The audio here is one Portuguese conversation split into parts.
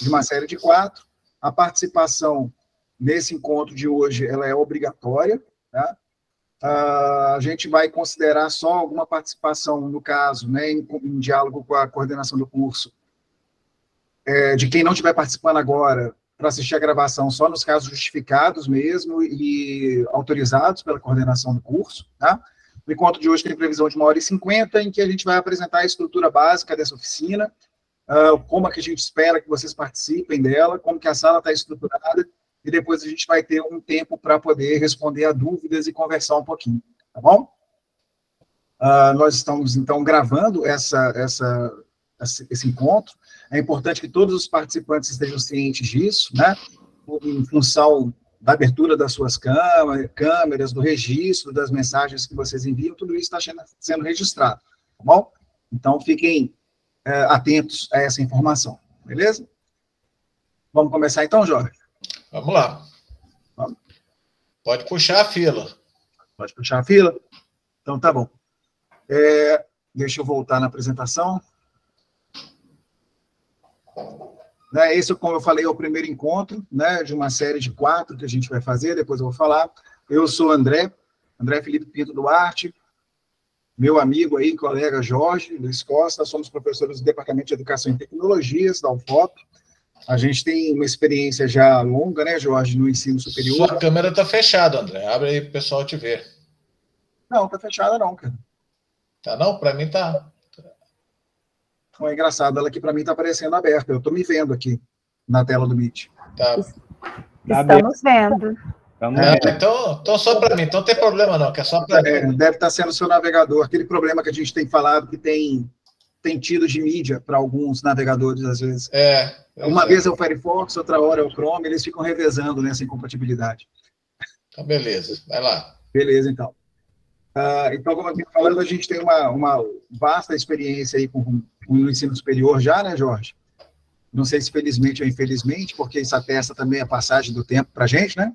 de uma série de 4. A participação nesse encontro de hoje ela é obrigatória, tá? A gente vai considerar só alguma participação, no caso, né, em diálogo com a coordenação do curso, de quem não estiver participando agora, para assistir a gravação só nos casos justificados mesmo e autorizados pela coordenação do curso, tá? O encontro de hoje tem previsão de 1h50, em que a gente vai apresentar a estrutura básica dessa oficina, como é que a gente espera que vocês participem dela, como que a sala está estruturada, e depois a gente vai ter um tempo para poder responder a dúvidas e conversar um pouquinho, tá bom? Nós estamos, então, gravando esse encontro. É importante que todos os participantes estejam cientes disso, né? Em função da abertura das suas câmeras, do registro das mensagens que vocês enviam, tudo isso está sendo registrado, tá bom? Então, fiquem atentos a essa informação, beleza? Vamos começar então, Jorge? Vamos lá. Vamos. Pode puxar a fila. Pode puxar a fila? Então, tá bom. Deixa eu voltar na apresentação. Esse, como eu falei, é o primeiro encontro, né, de uma série de 4 que a gente vai fazer, depois eu vou falar. Eu sou André Felipe Pinto Duarte, meu amigo aí, colega Jorge Luiz Costa, somos professores do Departamento de Educação e Tecnologias da UFOP. A gente tem uma experiência já longa, né, Jorge, no ensino superior. Sua câmera está fechada, André. Abre aí para o pessoal te ver. Não, está fechada não, cara. Tá não? Para mim tá. Então, é engraçado, ela aqui para mim está aparecendo aberta. Eu estou me vendo aqui na tela do Meet. Tá. Estamos vendo. Então só para mim. Então não tem problema não, que é só para mim. Deve estar sendo o seu navegador. Aquele problema que a gente tem falado, que tem tido de mídia para alguns navegadores, às vezes. Uma vez é o Firefox, outra hora é o Chrome, eles ficam revezando nessa incompatibilidade. Então, beleza. Vai lá. Beleza, então. Então, como eu estava falando, a gente tem uma vasta experiência aí com o ensino superior já, né, Jorge? Não sei se felizmente ou infelizmente, porque isso atesta também a passagem do tempo para a gente, né?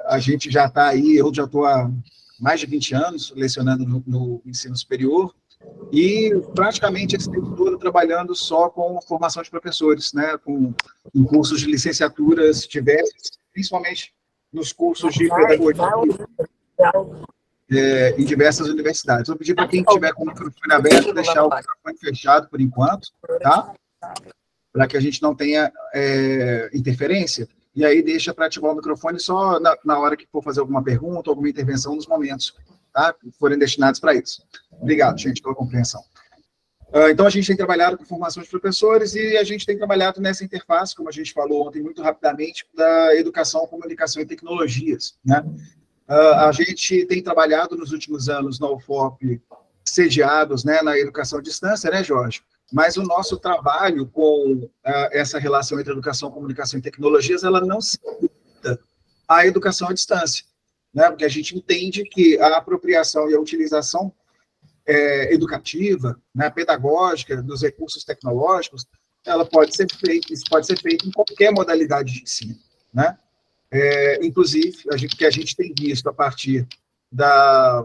A gente já está aí, eu já estou há mais de 20 anos lecionando no ensino superior, e praticamente esse tempo todo trabalhando só com formação de professores, né? Em cursos de licenciaturas diversos, principalmente nos cursos de pedagogia, em diversas universidades. Vou pedir para quem tiver com o microfone aberto, deixar o microfone fechado por enquanto, tá? Para que a gente não tenha interferência, e aí deixa para ativar o microfone só na hora que for fazer alguma pergunta, alguma intervenção nos momentos, tá? Que forem destinados para isso. Obrigado, gente, pela compreensão. Então, a gente tem trabalhado com formação de professores e a gente tem trabalhado nessa interface, como a gente falou ontem muito rapidamente, da educação, comunicação e tecnologias, né? A gente tem trabalhado nos últimos anos na UFOP, sediados, né, na educação à distância, né, Jorge? Mas o nosso trabalho com essa relação entre educação, comunicação e tecnologias, ela não se limita à educação à distância, né? Porque a gente entende que a apropriação e a utilização educativa, né, pedagógica, dos recursos tecnológicos, ela pode ser feita, isso pode ser feito em qualquer modalidade de ensino, né? Inclusive, que a gente tem visto a partir da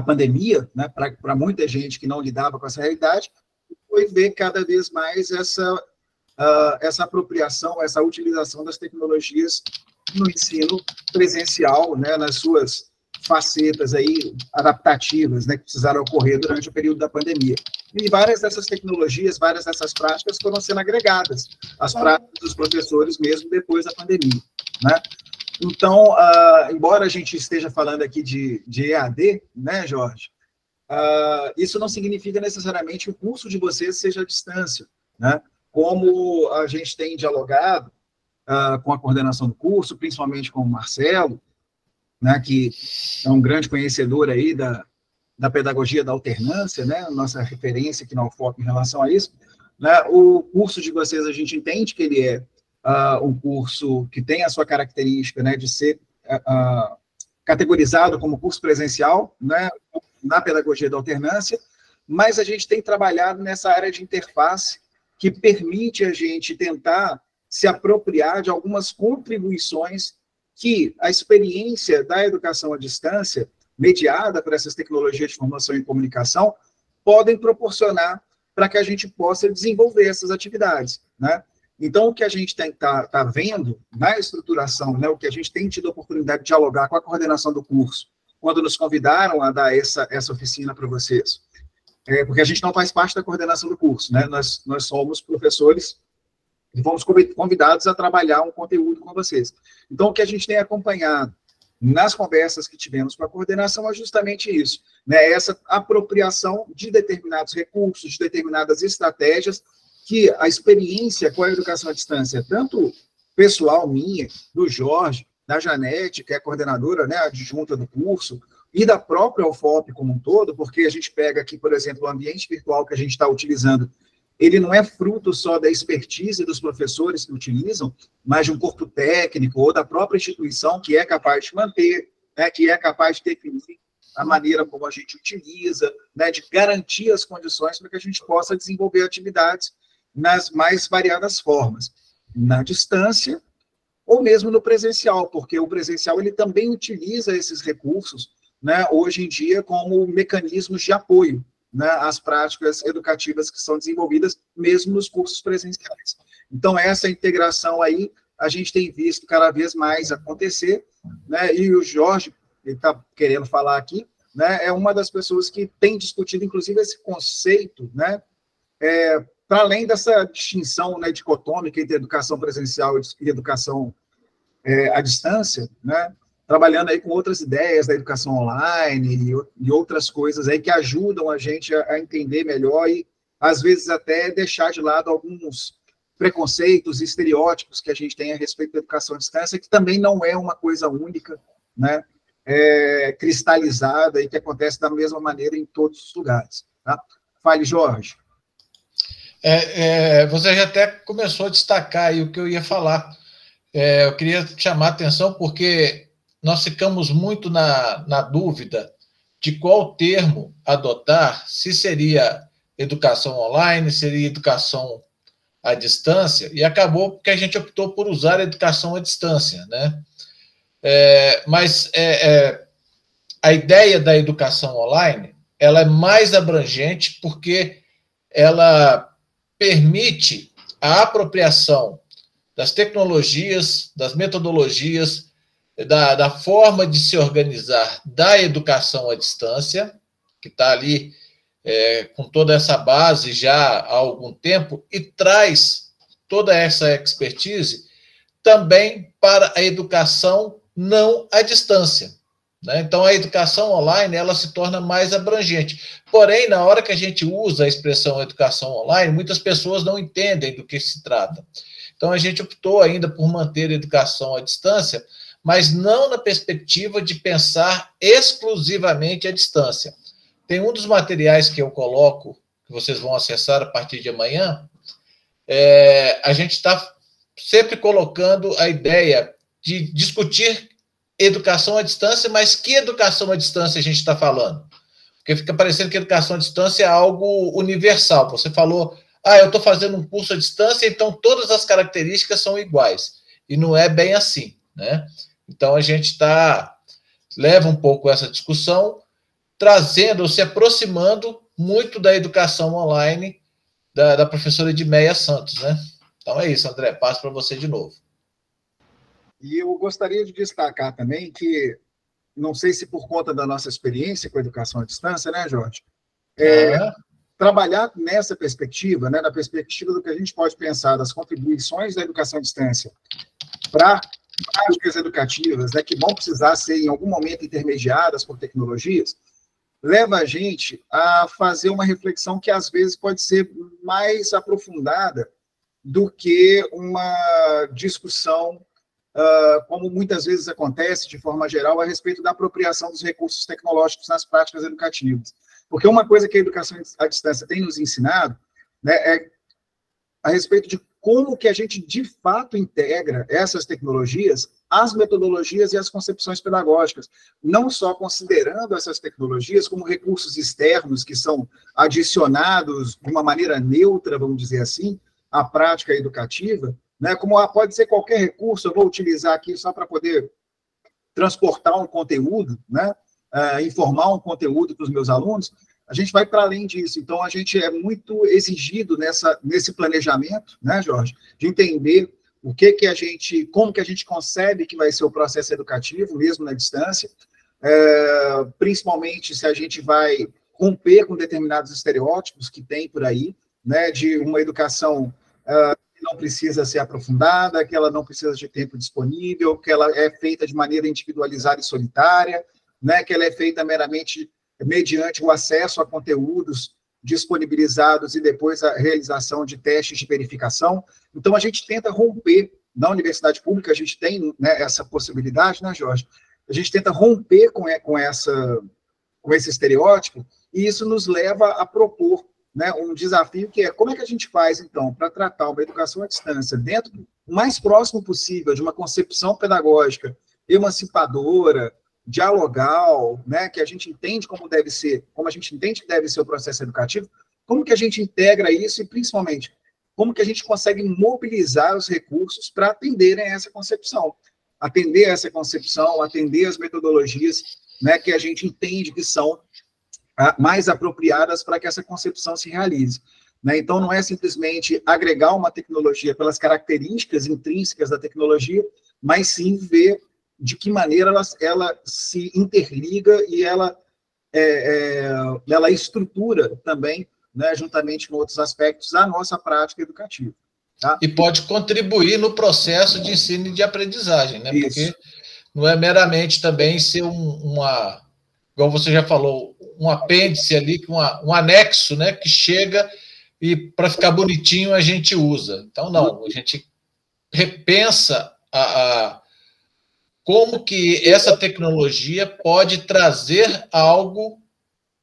pandemia, né, para muita gente que não lidava com essa realidade, foi ver cada vez mais essa apropriação, essa utilização das tecnologias no ensino presencial, né, nas suas facetas aí adaptativas, né, que precisaram ocorrer durante o período da pandemia. E várias dessas tecnologias, várias dessas práticas foram sendo agregadas às práticas dos professores mesmo depois da pandemia, né? Então, embora a gente esteja falando aqui de EAD, né, Jorge, isso não significa necessariamente que o curso de vocês seja à distância, né? Como a gente tem dialogado com a coordenação do curso, principalmente com o Marcelo, né, que é um grande conhecedor aí da pedagogia da alternância, né, nossa referência aqui na UFOP em relação a isso, né, o curso de vocês, a gente entende que ele é um curso que tem a sua característica, né, de ser categorizado como curso presencial, né, na pedagogia da alternância, mas a gente tem trabalhado nessa área de interface que permite a gente tentar se apropriar de algumas contribuições que a experiência da educação à distância, mediada por essas tecnologias de informação e comunicação, podem proporcionar para que a gente possa desenvolver essas atividades. né? Então, o que a gente tá vendo na estruturação, né, o que a gente tem tido a oportunidade de dialogar com a coordenação do curso, quando nos convidaram a dar essa oficina para vocês, porque a gente não faz parte da coordenação do curso, né? Nós somos professores e fomos convidados a trabalhar um conteúdo com vocês. Então, o que a gente tem acompanhado nas conversas que tivemos com a coordenação é justamente isso, né? Essa apropriação de determinados recursos, de determinadas estratégias, que a experiência com a educação à distância, tanto pessoal minha, do Jorge, da Janete, que é a coordenadora, né, adjunta do curso, e da própria UFOP como um todo, porque a gente pega aqui, por exemplo, o ambiente virtual que a gente está utilizando, ele não é fruto só da expertise dos professores que utilizam, mas de um corpo técnico ou da própria instituição que é capaz de manter, né, que é capaz de definir a maneira como a gente utiliza, né, de garantir as condições para que a gente possa desenvolver atividades nas mais variadas formas, na distância ou mesmo no presencial, porque o presencial ele também utiliza esses recursos, né, hoje em dia como mecanismos de apoio, né, às práticas educativas que são desenvolvidas mesmo nos cursos presenciais. Então, essa integração aí, a gente tem visto cada vez mais acontecer, né, e o Jorge, ele está querendo falar aqui, né, é uma das pessoas que tem discutido, inclusive, esse conceito, né, para além dessa distinção, né, dicotômica entre educação presencial e educação à distância, né, trabalhando aí com outras ideias da educação online e outras coisas aí que ajudam a gente a entender melhor e, às vezes, até deixar de lado alguns preconceitos e estereótipos que a gente tem a respeito da educação à distância, que também não é uma coisa única, né, cristalizada e que acontece da mesma maneira em todos os lugares. Tá? Fale, Jorge. Você já até começou a destacar aí o que eu ia falar. Eu queria chamar a atenção porque nós ficamos muito na dúvida de qual termo adotar, se seria educação online, seria educação à distância, e acabou que a gente optou por usar a educação à distância, né? Mas a ideia da educação online, ela é mais abrangente porque ela permite a apropriação das tecnologias, das metodologias, da forma de se organizar da educação à distância, que está ali com toda essa base já há algum tempo, e traz toda essa expertise também para a educação não à distância, né? Então, a educação online ela se torna mais abrangente. Porém, na hora que a gente usa a expressão educação online, muitas pessoas não entendem do que se trata. Então, a gente optou ainda por manter a educação à distância, mas não na perspectiva de pensar exclusivamente à distância. Tem um dos materiais que eu coloco, que vocês vão acessar a partir de amanhã, a gente está sempre colocando a ideia de discutir educação à distância, mas que educação à distância a gente está falando? Porque fica parecendo que educação à distância é algo universal. Você falou, eu estou fazendo um curso à distância, então todas as características são iguais. E não é bem assim, né? Então, a gente leva um pouco essa discussão, trazendo, se aproximando muito da educação online da professora Edmeia Santos, né? Então, é isso, André, passo para você de novo. E eu gostaria de destacar também que, não sei se por conta da nossa experiência com a educação à distância, né, Jorge? Trabalhar nessa perspectiva, né, na perspectiva do que a gente pode pensar das contribuições da educação à distância para práticas educativas, né, que vão precisar ser, em algum momento, intermediadas por tecnologias, leva a gente a fazer uma reflexão que, às vezes, pode ser mais aprofundada do que uma discussão como muitas vezes acontece, de forma geral, a respeito da apropriação dos recursos tecnológicos nas práticas educativas. Porque uma coisa que a educação à distância tem nos ensinado, né, é a respeito de como que a gente, de fato, integra essas tecnologias às metodologias e às concepções pedagógicas, não só considerando essas tecnologias como recursos externos que são adicionados de uma maneira neutra, vamos dizer assim, à prática educativa, né, como pode ser qualquer recurso, eu vou utilizar aqui só para poder transportar um conteúdo, né, informar um conteúdo para os meus alunos, a gente vai para além disso. Então, a gente é muito exigido nesse planejamento, né, Jorge, de entender como que a gente concebe que vai ser o processo educativo, mesmo na distância, principalmente se a gente vai romper com determinados estereótipos que tem por aí, né, de uma educação que não precisa ser aprofundada, que ela não precisa de tempo disponível, que ela é feita de maneira individualizada e solitária, né, que ela é feita meramente mediante o acesso a conteúdos disponibilizados e depois a realização de testes de verificação. Então, a gente tenta romper, na universidade pública a gente tem, né, essa possibilidade, né, Jorge? A gente tenta romper com esse estereótipo, e isso nos leva a propor, né, um desafio que é como é que a gente faz, então, para tratar uma educação à distância dentro o mais próximo possível de uma concepção pedagógica emancipadora, dialogal, né, que a gente entende como deve ser, como a gente entende que deve ser o processo educativo, como que a gente integra isso e, principalmente, como que a gente consegue mobilizar os recursos para atenderem a essa concepção, atender as metodologias, né, que a gente entende que são mais apropriadas para que essa concepção se realize. Né? Então, não é simplesmente agregar uma tecnologia pelas características intrínsecas da tecnologia, mas sim ver de que maneira ela se interliga e ela estrutura também, né, juntamente com outros aspectos, a nossa prática educativa. Tá? E pode contribuir no processo de ensino e de aprendizagem, né? Porque não é meramente também ser igual você já falou, um apêndice ali, um anexo, né, que chega e para ficar bonitinho a gente usa. Então, não, a gente repensa como que essa tecnologia pode trazer algo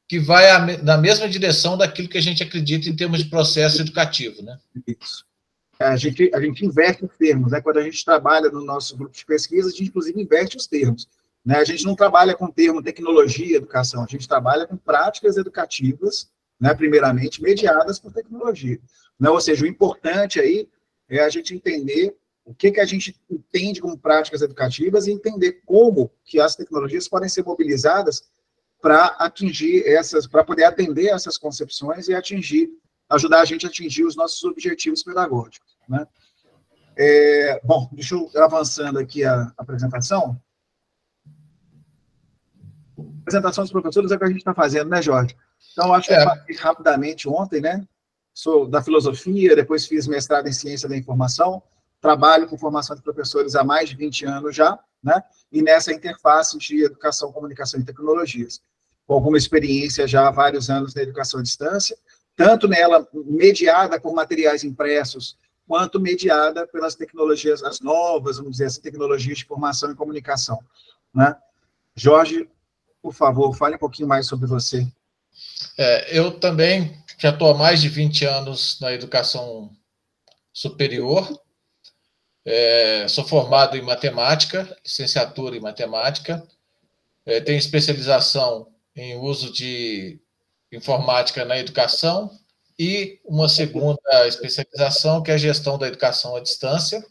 que vai na mesma direção daquilo que a gente acredita em termos de processo educativo, né? Isso. A gente inverte os termos, né? Quando a gente trabalha no nosso grupo de pesquisa, a gente, inclusive, inverte os termos. Né? A gente não trabalha com o termo tecnologia e educação, a gente trabalha com práticas educativas, né, primeiramente, mediadas por tecnologia. Né? Ou seja, o importante aí é a gente entender o que a gente entende como práticas educativas e entender como que as tecnologias podem ser mobilizadas para poder atender essas concepções e ajudar a gente a atingir os nossos objetivos pedagógicos. Né? Bom, deixa eu avançando aqui a apresentação. A apresentação dos professores é o que a gente está fazendo, né, Jorge? Então, acho que eu falei rapidamente ontem, né? Sou da filosofia, depois fiz mestrado em ciência da informação, trabalho com formação de professores há mais de 20 anos já, né? E nessa interface de educação, comunicação e tecnologias. Com alguma experiência já há vários anos na educação à distância, tanto nela mediada por materiais impressos, quanto mediada pelas tecnologias, as novas, vamos dizer assim, tecnologias de formação e comunicação. Né? Jorge, por favor, fale um pouquinho mais sobre você. Eu também já estou há mais de 20 anos na educação superior. Sou formado em matemática, licenciatura em matemática. Tenho especialização em uso de informática na educação e uma segunda especialização, que é a gestão da educação à distância.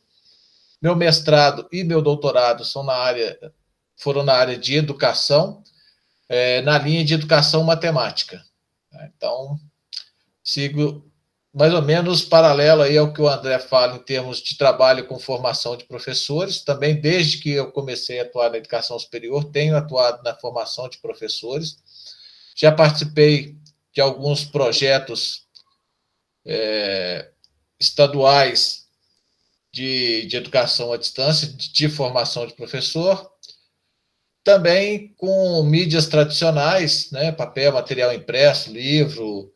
Meu mestrado e meu doutorado foram na área de educação, na linha de educação matemática. Então, sigo mais ou menos paralelo aí ao que o André fala em termos de trabalho com formação de professores. Também, desde que eu comecei a atuar na educação superior, tenho atuado na formação de professores. Já participei de alguns projetos estaduais de educação à distância, de formação de professor. Também com mídias tradicionais, né, papel, material impresso, livro,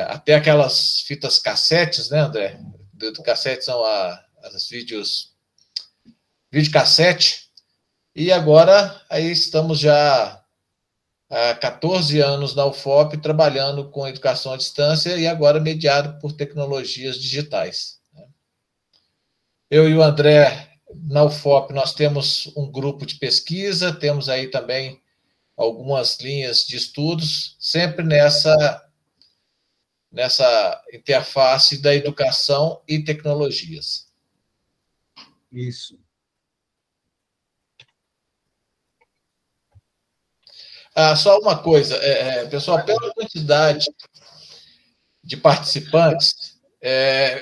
até aquelas fitas cassetes, né, André? Do cassete são as videocassete. E agora aí estamos já há 14 anos na UFOP trabalhando com educação à distância e agora mediado por tecnologias digitais. Eu e o André, na UFOP, nós temos um grupo de pesquisa, temos aí também algumas linhas de estudos, sempre nessa interface da educação e tecnologias. Isso. Só uma coisa, pessoal, pela quantidade de participantes,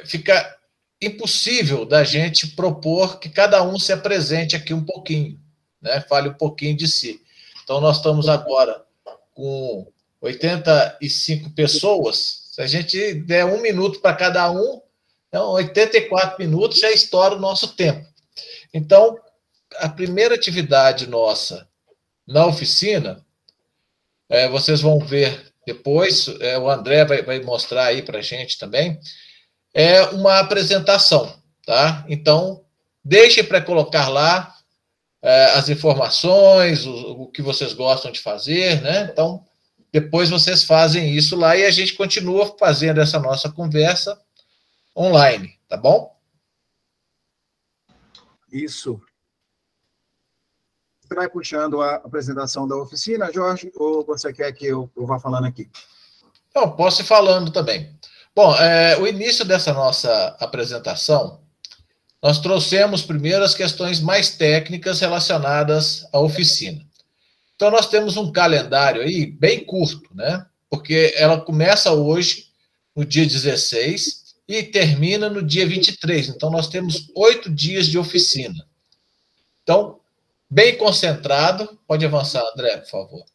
fica impossível da gente propor que cada um se apresente aqui um pouquinho, né? Fale um pouquinho de si. Então, nós estamos agora com 85 pessoas. Se a gente der 1 minuto para cada um, então 84 minutos já estoura o nosso tempo. Então, a primeira atividade nossa na oficina, vocês vão ver depois, o André vai mostrar aí para a gente também, é uma apresentação, tá? Então, deixem para colocar lá as informações, o que vocês gostam de fazer, né? Então, depois vocês fazem isso lá e a gente continua fazendo essa nossa conversa online, tá bom? Isso. Você vai puxando a apresentação da oficina, Jorge, ou você quer que eu vá falando aqui? Não, posso ir falando também. Bom, o início dessa nossa apresentação, nós trouxemos primeiro as questões mais técnicas relacionadas à oficina. Então, nós temos um calendário aí bem curto, né? Porque ela começa hoje, no dia 16, e termina no dia 23. Então, nós temos 8 dias de oficina. Então, bem concentrado. Pode avançar, André, por favor.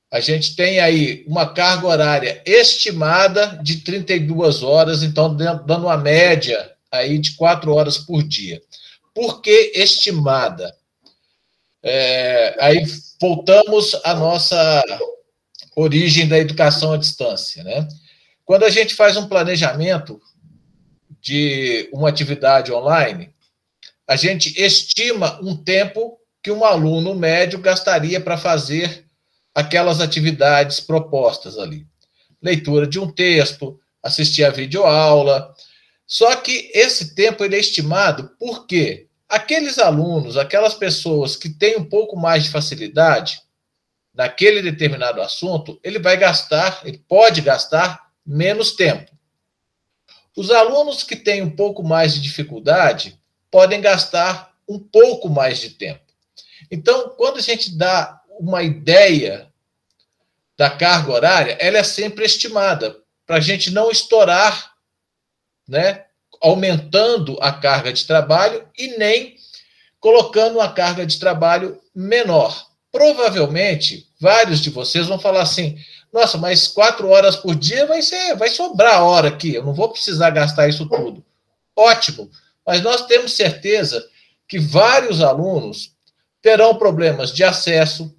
A gente tem aí uma carga horária estimada de 32 horas, então, dando uma média aí de 4 horas por dia. Por que estimada? Aí voltamos à nossa origem da educação à distância, né? Quando a gente faz um planejamento de uma atividade online, a gente estima um tempo que um aluno médio gastaria para fazer aquelas atividades propostas ali. Leitura de um texto, assistir a videoaula. Só que esse tempo ele é estimado porque aqueles alunos, aquelas pessoas que têm um pouco mais de facilidade naquele determinado assunto, ele pode gastar menos tempo. Os alunos que têm um pouco mais de dificuldade podem gastar um pouco mais de tempo. Então, quando a gente dá uma ideia da carga horária, ela é sempre estimada, para a gente não estourar, né, aumentando a carga de trabalho e nem colocando uma carga de trabalho menor. Provavelmente, vários de vocês vão falar assim, nossa, mas 4 horas por dia vai sobrar hora aqui, eu não vou precisar gastar isso tudo. Ótimo, mas nós temos certeza que vários alunos terão problemas de acesso,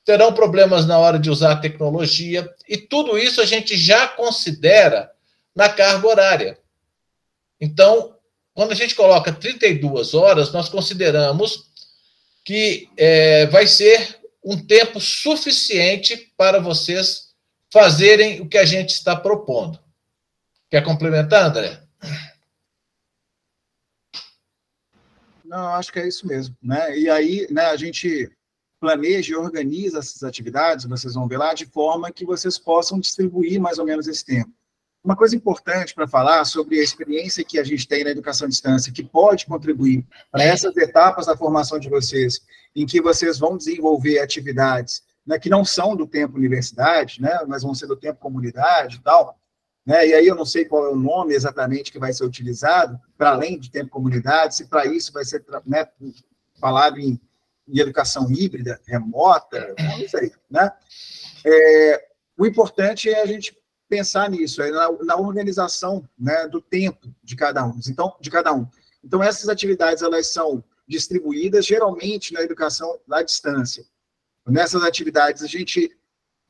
terão problemas na hora de usar a tecnologia, e tudo isso a gente já considera na carga horária. Então, quando a gente coloca 32 horas, nós consideramos que vai ser um tempo suficiente para vocês fazerem o que a gente está propondo. Quer complementar, André? Não, acho que é isso mesmo, né? E aí, né, a gente planeja e organiza essas atividades, vocês vão ver lá, de forma que vocês possam distribuir mais ou menos esse tempo. Uma coisa importante para falar sobre a experiência que a gente tem na educação à distância, que pode contribuir para essas etapas da formação de vocês, em que vocês vão desenvolver atividades, né, que não são do tempo universidade, né, mas vão ser do tempo comunidade e tal, né, e aí eu não sei qual é o nome exatamente que vai ser utilizado, para além de tempo comunidade, se para isso vai ser, né, falado em educação híbrida, remota, não sei, né? O importante é a gente pensar nisso, na organização, né, do tempo de cada um. Então, essas atividades, elas são distribuídas, geralmente, na educação à distância. Nessas atividades, a gente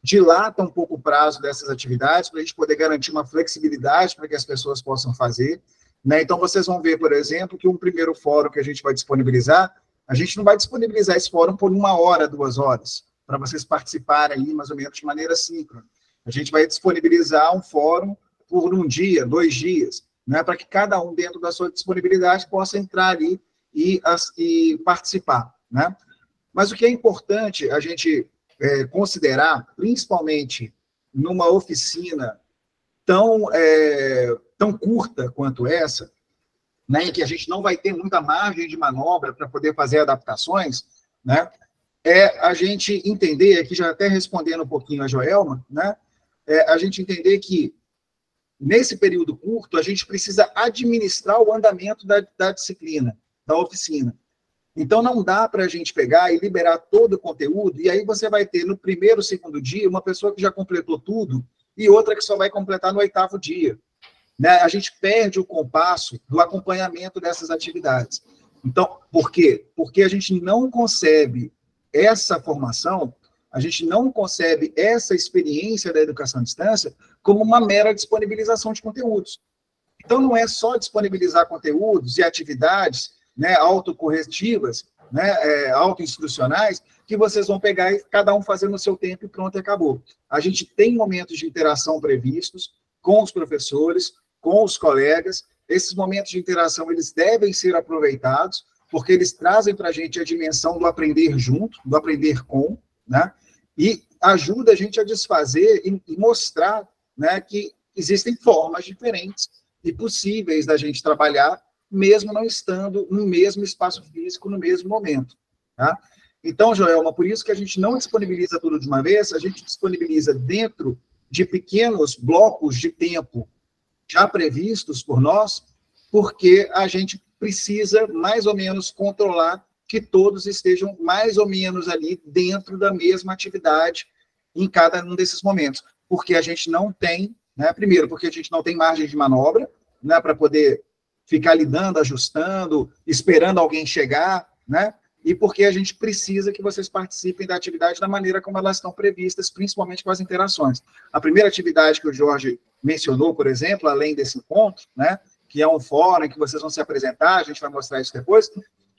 dilata um pouco o prazo dessas atividades, para a gente poder garantir uma flexibilidade para que as pessoas possam fazer, né? Então, vocês vão ver, por exemplo, que um primeiro fórum que a gente vai disponibilizar, a gente não vai disponibilizar esse fórum por 1 hora, 2 horas, para vocês participarem aí, mais ou menos, de maneira síncrona. A gente vai disponibilizar um fórum por 1 dia, 2 dias, né, para que cada um, dentro da sua disponibilidade, possa entrar ali e participar, né? Mas o que é importante a gente considerar, principalmente numa oficina tão curta quanto essa, né, em que a gente não vai ter muita margem de manobra para poder fazer adaptações, né? é a gente entender, aqui já até respondendo um pouquinho a Joelma, né? A gente entender que, nesse período curto, a gente precisa administrar o andamento da disciplina, da oficina. Então, não dá para a gente pegar e liberar todo o conteúdo, e aí você vai ter, no primeiro, segundo dia, uma pessoa que já completou tudo, e outra que só vai completar no 8º dia. Né? A gente perde o compasso do acompanhamento dessas atividades. Então, por quê? Porque a gente não concebe essa formação, a gente não concebe essa experiência da educação à distância como uma mera disponibilização de conteúdos. Então, não é só disponibilizar conteúdos e atividades, né, autocorretivas, né, autoinstitucionais, que vocês vão pegar e cada um fazer no seu tempo e pronto, acabou. A gente tem momentos de interação previstos com os professores, com os colegas. Esses momentos de interação, eles devem ser aproveitados, porque eles trazem para a gente a dimensão do aprender junto, do aprender com, né? E ajuda a gente a desfazer e mostrar, né, que existem formas diferentes e possíveis da gente trabalhar, mesmo não estando no mesmo espaço físico, no mesmo momento. Tá? Então, Joelma, por isso que a gente não disponibiliza tudo de uma vez, a gente disponibiliza dentro de pequenos blocos de tempo já previstos por nós, porque a gente precisa mais ou menos controlar que todos estejam mais ou menos ali dentro da mesma atividade em cada um desses momentos. Porque a gente não tem, né, primeiro, porque a gente não tem margem de manobra, né, para poder ficar lidando, ajustando, esperando alguém chegar, né, e porque a gente precisa que vocês participem da atividade da maneira como elas estão previstas, principalmente com as interações. A primeira atividade que o Jorge mencionou, por exemplo, além desse encontro, né, que é um fórum que vocês vão se apresentar, a gente vai mostrar isso depois,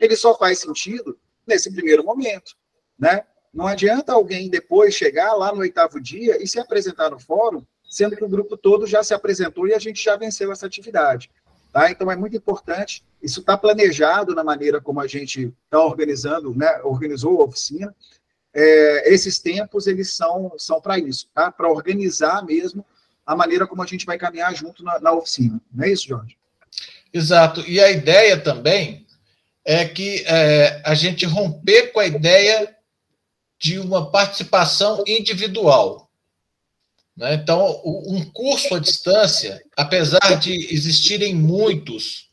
ele só faz sentido nesse primeiro momento, né? Não adianta alguém depois chegar lá no 8º dia e se apresentar no fórum, sendo que o grupo todo já se apresentou e a gente já venceu essa atividade. Tá? Então, é muito importante, isso está planejado na maneira como a gente está organizando, né? Organizou a oficina. Esses tempos, eles são para isso, tá? Para organizar mesmo a maneira como a gente vai caminhar junto na oficina. Não é isso, Jorge? Exato. E a ideia também é que a gente romper com a ideia de uma participação individual. Né? Então, um curso à distância, apesar de existirem muitos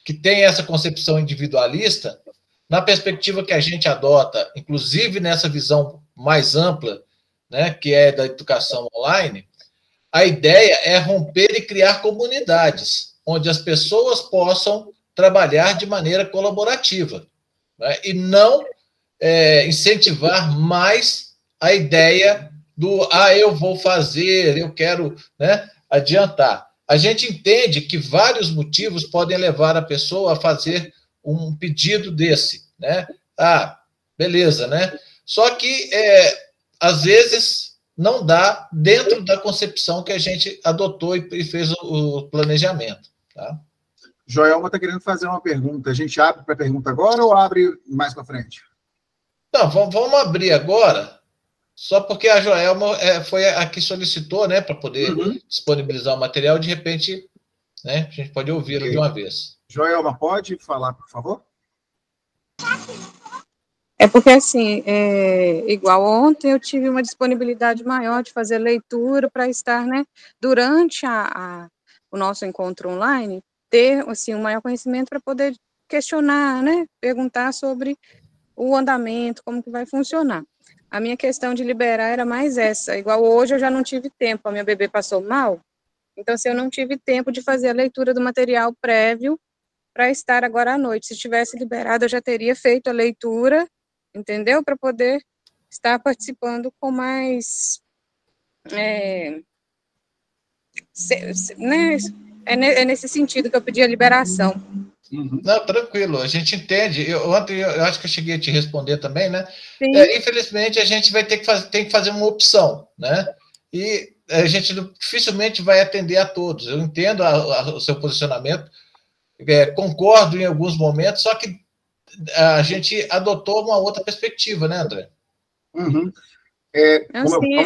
que têm essa concepção individualista, na perspectiva que a gente adota, inclusive nessa visão mais ampla, né, que é da educação online, a ideia é romper e criar comunidades, onde as pessoas possam trabalhar de maneira colaborativa, né? E não incentivar mais a ideia do eu vou fazer, eu quero, né, adiantar. A gente entende que vários motivos podem levar a pessoa a fazer um pedido desse, né? Beleza, né? Só que, às vezes, não dá dentro da concepção que a gente adotou e fez o planejamento, tá? Joelma está querendo fazer uma pergunta. A gente abre para a pergunta agora ou abre mais para frente? Não, vamos abrir agora, só porque a Joelma foi a que solicitou, né, para poder disponibilizar o material, de repente, né, a gente pode ouvi-la de uma vez. Joelma, pode falar, por favor? É porque, assim, igual ontem eu tive uma disponibilidade maior de fazer leitura para estar, né, durante o nosso encontro online, ter, assim, um maior conhecimento para poder questionar, né, perguntar sobre o andamento, como que vai funcionar. A minha questão de liberar era mais essa, igual hoje eu já não tive tempo, a minha bebê passou mal, então, assim, eu não tive tempo de fazer a leitura do material prévio para estar agora à noite. Se tivesse liberado, eu já teria feito a leitura, entendeu? Para poder estar participando com mais... né? É nesse sentido que eu pedi a liberação. Não, tranquilo, a gente entende. Ontem eu acho que eu cheguei a te responder também, né? Infelizmente, a gente vai ter que fazer uma opção, né? E a gente dificilmente vai atender a todos. Eu entendo o seu posicionamento, concordo em alguns momentos, só que a gente adotou uma outra perspectiva, né, André? Como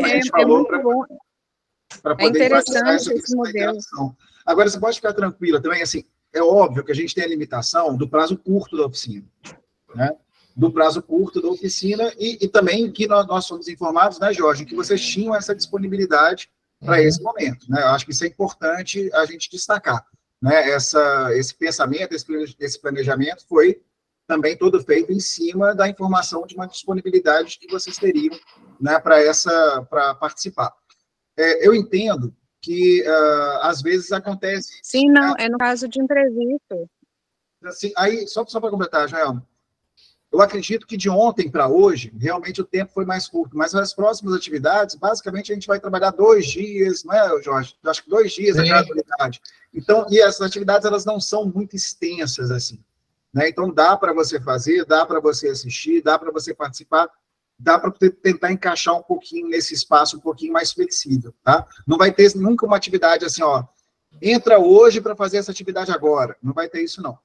a gente falou, para poder enfatizar essa interação. Agora, você pode ficar tranquila também, assim, é óbvio que a gente tem a limitação do prazo curto da oficina, né? do prazo curto da oficina, e também que nós fomos informados, né, Jorge, que vocês tinham essa disponibilidade para esse momento, né? Eu acho que isso é importante a gente destacar, né? Esse pensamento, esse planejamento foi também todo feito em cima da informação de uma disponibilidade que vocês teriam, né, para participar. Eu entendo que, às vezes, acontece... Sim, não, é no caso de imprevisto. Assim, aí, só para completar, Joel, eu acredito que de ontem para hoje, realmente o tempo foi mais curto, mas as próximas atividades, basicamente, a gente vai trabalhar 2 dias, não é, Jorge? Eu acho que 2 dias a cada atividade. Então, e essas atividades, elas não são muito extensas, assim, né? Então, dá para você fazer, dá para você assistir, dá para você participar, dá para tentar encaixar um pouquinho nesse espaço, um pouquinho mais flexível, tá? Não vai ter nunca uma atividade assim, ó, entra hoje para fazer essa atividade agora. Não vai ter isso, não,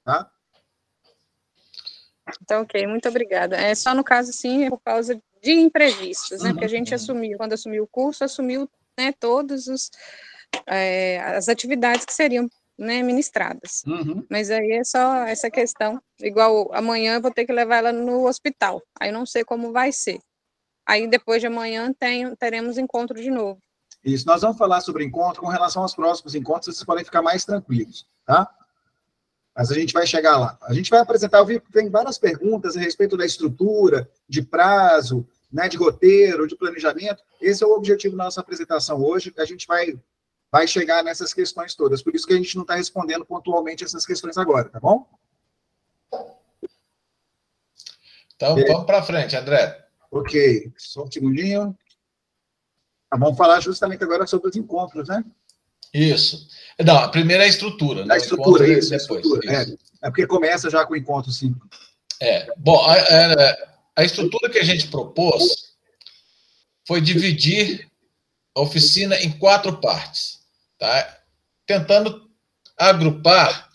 tá? Então, ok, muito obrigada. É só no caso, sim, é por causa de imprevistos, né? Porque a gente assumiu, quando assumiu o curso, assumiu, né, todas as atividades que seriam, né, ministradas. Mas aí é só essa questão, igual amanhã eu vou ter que levar ela no hospital, aí eu não sei como vai ser. Aí depois de amanhã teremos encontro de novo. Isso, nós vamos falar sobre encontro com relação aos próximos encontros, vocês podem ficar mais tranquilos, tá? Mas a gente vai chegar lá. A gente vai apresentar, eu vi que tem várias perguntas a respeito da estrutura, de prazo, né, de roteiro, de planejamento. Esse é o objetivo da nossa apresentação hoje, a gente vai chegar nessas questões todas. Por isso que a gente não está respondendo pontualmente essas questões agora, tá bom? Então, vamos para frente, André. Ok, só um segundinho. Vamos falar justamente agora sobre os encontros, né? Isso. Não, a primeira é a estrutura. Né? A estrutura, isso. Depois, isso. É porque começa já com o encontro, sim. Bom, a estrutura que a gente propôs foi dividir a oficina em 4 partes, tá? Tentando agrupar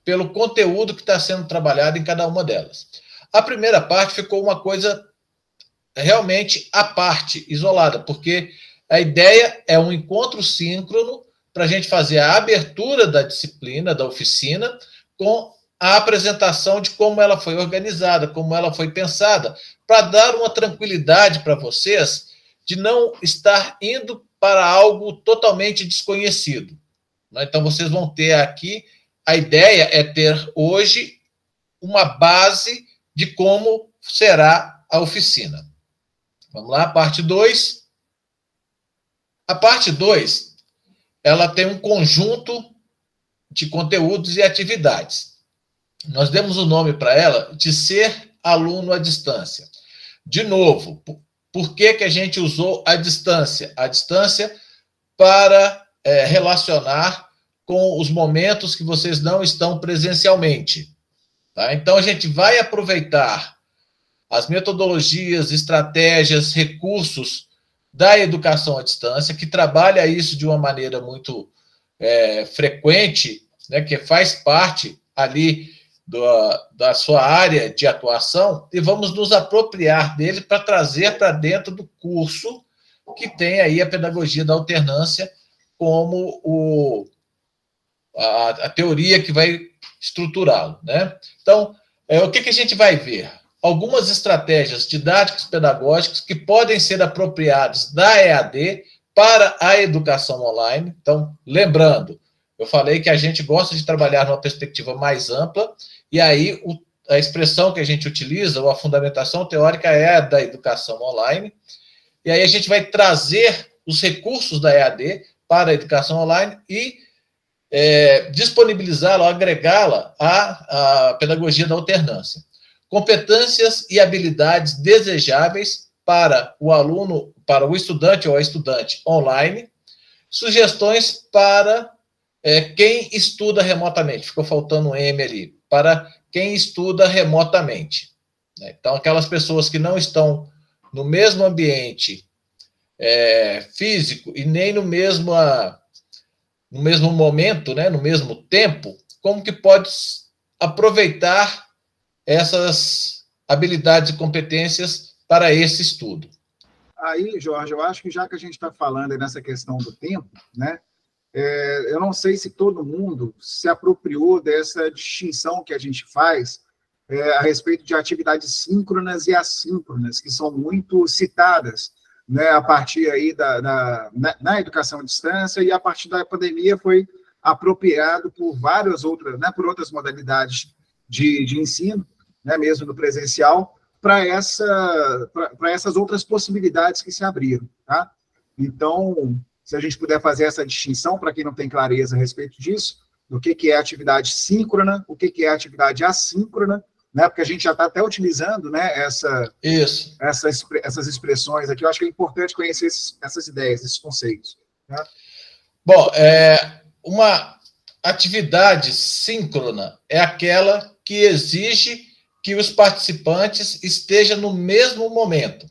pelo conteúdo que está sendo trabalhado em cada uma delas. A primeira parte ficou uma coisa realmente à parte, isolada, porque a ideia é um encontro síncrono para a gente fazer a abertura da disciplina, da oficina, com a apresentação de como ela foi organizada, como ela foi pensada, para dar uma tranquilidade para vocês de não estar indo para algo totalmente desconhecido. Então, vocês vão ter aqui, a ideia é ter hoje uma base de como será a oficina. Vamos lá, parte 2. A parte 2, ela tem um conjunto de conteúdos e atividades. Nós demos o nome para ela de Ser Aluno à Distância. De novo, por que a gente usou a distância? A distância para relacionar com os momentos que vocês não estão presencialmente. Tá? Então, a gente vai aproveitar as metodologias, estratégias, recursos da educação à distância, que trabalha isso de uma maneira muito frequente, né, que faz parte ali da sua área de atuação, e vamos nos apropriar dele para trazer para dentro do curso que tem aí a pedagogia da alternância como a teoria que vai estruturá-lo, né? Então, o que a gente vai ver? Algumas estratégias didáticas pedagógicas que podem ser apropriadas da EAD para a educação online. Então, lembrando, eu falei que a gente gosta de trabalhar numa perspectiva mais ampla, e aí a expressão que a gente utiliza, ou a fundamentação teórica, é a da educação online, e aí a gente vai trazer os recursos da EAD para a educação online e disponibilizá-la, agregá-la à pedagogia da alternância. Competências e habilidades desejáveis para o aluno, para o estudante ou a estudante online, sugestões para quem estuda remotamente, ficou faltando um M ali, para quem estuda remotamente. Então, aquelas pessoas que não estão no mesmo ambiente físico e nem no mesmo momento, né, no mesmo tempo, como que pode aproveitar essas habilidades e competências para esse estudo? Aí, Jorge, eu acho que já que a gente está falando nessa questão do tempo, né, eu não sei se todo mundo se apropriou dessa distinção que a gente faz a respeito de atividades síncronas e assíncronas, que são muito citadas, né, a partir aí na educação à distância, e a partir da pandemia foi apropriado por várias outras, né, por outras modalidades de ensino, né, mesmo no presencial, para essas outras possibilidades que se abriram. Tá? Então, se a gente puder fazer essa distinção, para quem não tem clareza a respeito disso, do que é atividade síncrona, o que é atividade assíncrona, né, porque a gente já está até utilizando, né, essas expressões aqui. Eu acho que é importante conhecer essas ideias, esses conceitos. Né? Bom, uma atividade síncrona é aquela que exige que os participantes estejam no mesmo momento.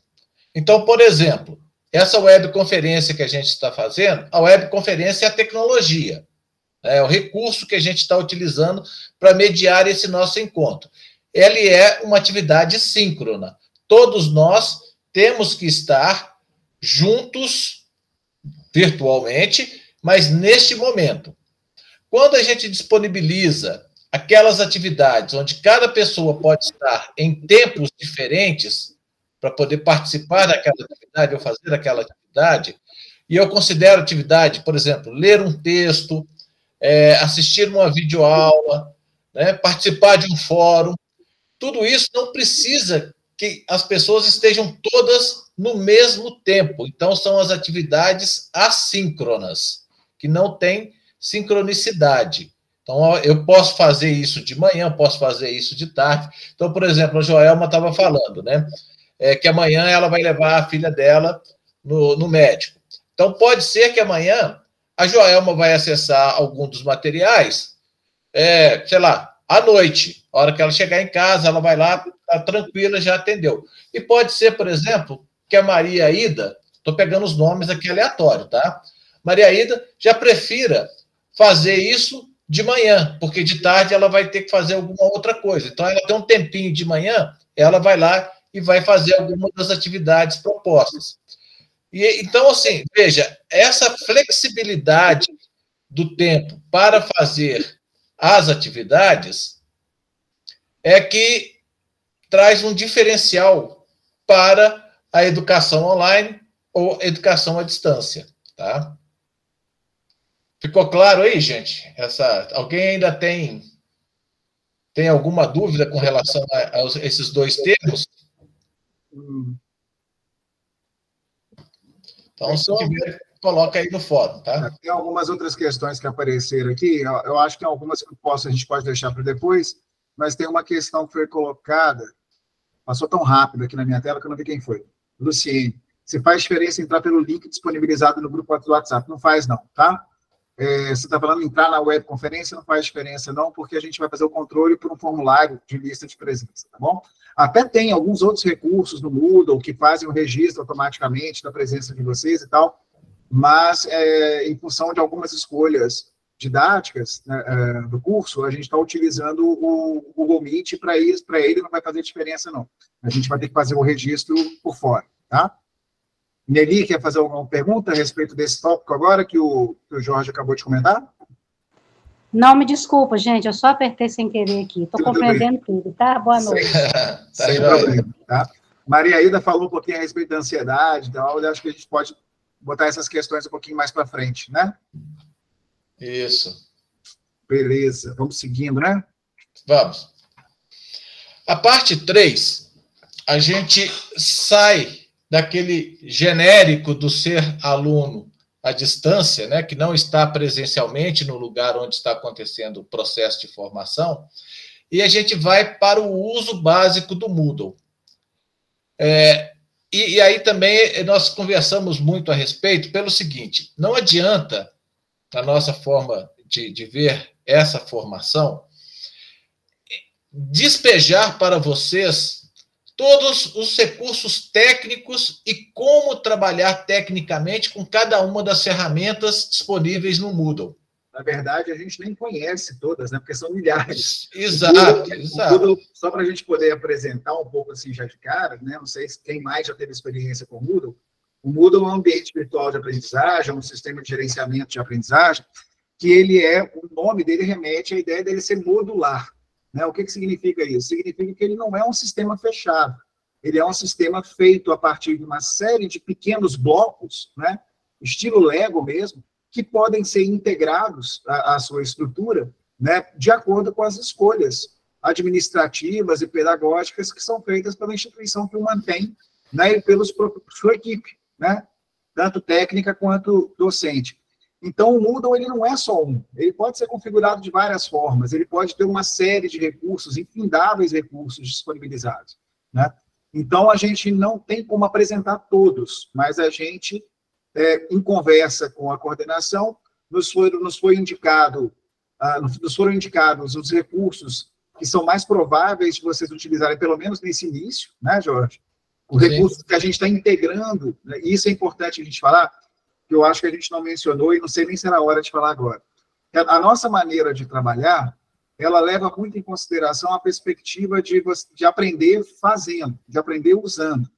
Então, por exemplo, essa webconferência que a gente está fazendo, a webconferência é a tecnologia, é o recurso que a gente está utilizando para mediar esse nosso encontro. Ele é uma atividade síncrona. Todos nós temos que estar juntos virtualmente, mas neste momento. Quando a gente disponibiliza aquelas atividades onde cada pessoa pode estar em tempos diferentes para poder participar daquela atividade ou fazer aquela atividade, e eu considero atividade, por exemplo, ler um texto, assistir uma videoaula, né, participar de um fórum, tudo isso não precisa que as pessoas estejam todas no mesmo tempo. Então, são as atividades assíncronas, que não têm sincronicidade. Então, eu posso fazer isso de manhã, posso fazer isso de tarde. Então, por exemplo, a Joelma estava falando, né, que amanhã ela vai levar a filha dela no médico. Então, pode ser que amanhã a Joelma vai acessar algum dos materiais, sei lá, à noite. A hora que ela chegar em casa, ela vai lá, tá tranquila, já atendeu. E pode ser, por exemplo, que a Maria Ida, estou pegando os nomes aqui aleatório, tá? Maria Ida já prefira fazer isso de manhã, porque de tarde ela vai ter que fazer alguma outra coisa. Então, ela tem um tempinho de manhã, ela vai lá e vai fazer alguma das atividades propostas. Então, assim, veja, essa flexibilidade do tempo para fazer as atividades é que traz um diferencial para a educação online ou educação à distância, tá? Ficou claro aí, gente? Alguém ainda tem alguma dúvida com relação a esses dois termos? Então, se tiver, coloca aí no fórum, tá? Tem algumas outras questões que apareceram aqui. Eu acho que algumas a gente pode deixar para depois, mas tem uma questão que foi colocada, passou tão rápido aqui na minha tela que eu não vi quem foi. Luciene, se faz diferença entrar pelo link disponibilizado no grupo do WhatsApp? Não faz, não, tá? Você está falando entrar na webconferência, não faz diferença, não, porque a gente vai fazer o controle por um formulário de lista de presença, tá bom? Até tem alguns outros recursos no Moodle que fazem o registro automaticamente da presença de vocês e tal, mas em função de algumas escolhas didáticas, né, do curso, a gente está utilizando o Google Meet para isso, para ele não vai fazer diferença, não. A gente vai ter que fazer o registro por fora, tá? Nelly, quer fazer alguma pergunta a respeito desse tópico agora que o Jorge acabou de comentar? Não, me desculpa, gente, eu só apertei sem querer aqui. Estou compreendendo tudo, tá? Boa noite. Sem problema, tá? Maria Ida falou um pouquinho a respeito da ansiedade, então eu acho que a gente pode botar essas questões um pouquinho mais para frente, né? Isso. Beleza, vamos seguindo, né? Vamos. A parte 3, a gente sai daquele genérico do ser aluno à distância, né, que não está presencialmente no lugar onde está acontecendo o processo de formação, e a gente vai para o uso básico do Moodle. E aí também nós conversamos muito a respeito pelo seguinte, não adianta, na nossa forma de ver essa formação, despejar para vocês todos os recursos técnicos e como trabalhar tecnicamente com cada uma das ferramentas disponíveis no Moodle. Na verdade, a gente nem conhece todas, né? Porque são milhares. Exato. O Moodle, só para a gente poder apresentar um pouco assim já de cara, né? Não sei se quem mais já teve experiência com o Moodle é um ambiente virtual de aprendizagem, é um sistema de gerenciamento de aprendizagem, que o nome dele remete à ideia dele ser modular. né? O que significa isso? Significa que ele não é um sistema fechado. Ele é um sistema feito a partir de uma série de pequenos blocos, né? Estilo Lego mesmo, que podem ser integrados à sua estrutura, né? De acordo com as escolhas administrativas e pedagógicas que são feitas pela instituição que o mantém, né? E pela sua equipe, né? Tanto técnica quanto docente. Então, o Moodle, ele não é só um. Ele pode ser configurado de várias formas. Ele pode ter uma série de recursos, infindáveis recursos disponibilizados, né? Então, a gente não tem como apresentar todos, mas a gente, em conversa com a coordenação, nos foram indicados os recursos que são mais prováveis de vocês utilizarem, pelo menos nesse início, né, Jorge? O recurso que a gente está integrando, né, e isso é importante a gente falar, que eu acho que a gente não mencionou, e não sei nem se era hora de falar agora. A nossa maneira de trabalhar, ela leva muito em consideração a perspectiva de aprender fazendo, de aprender usando,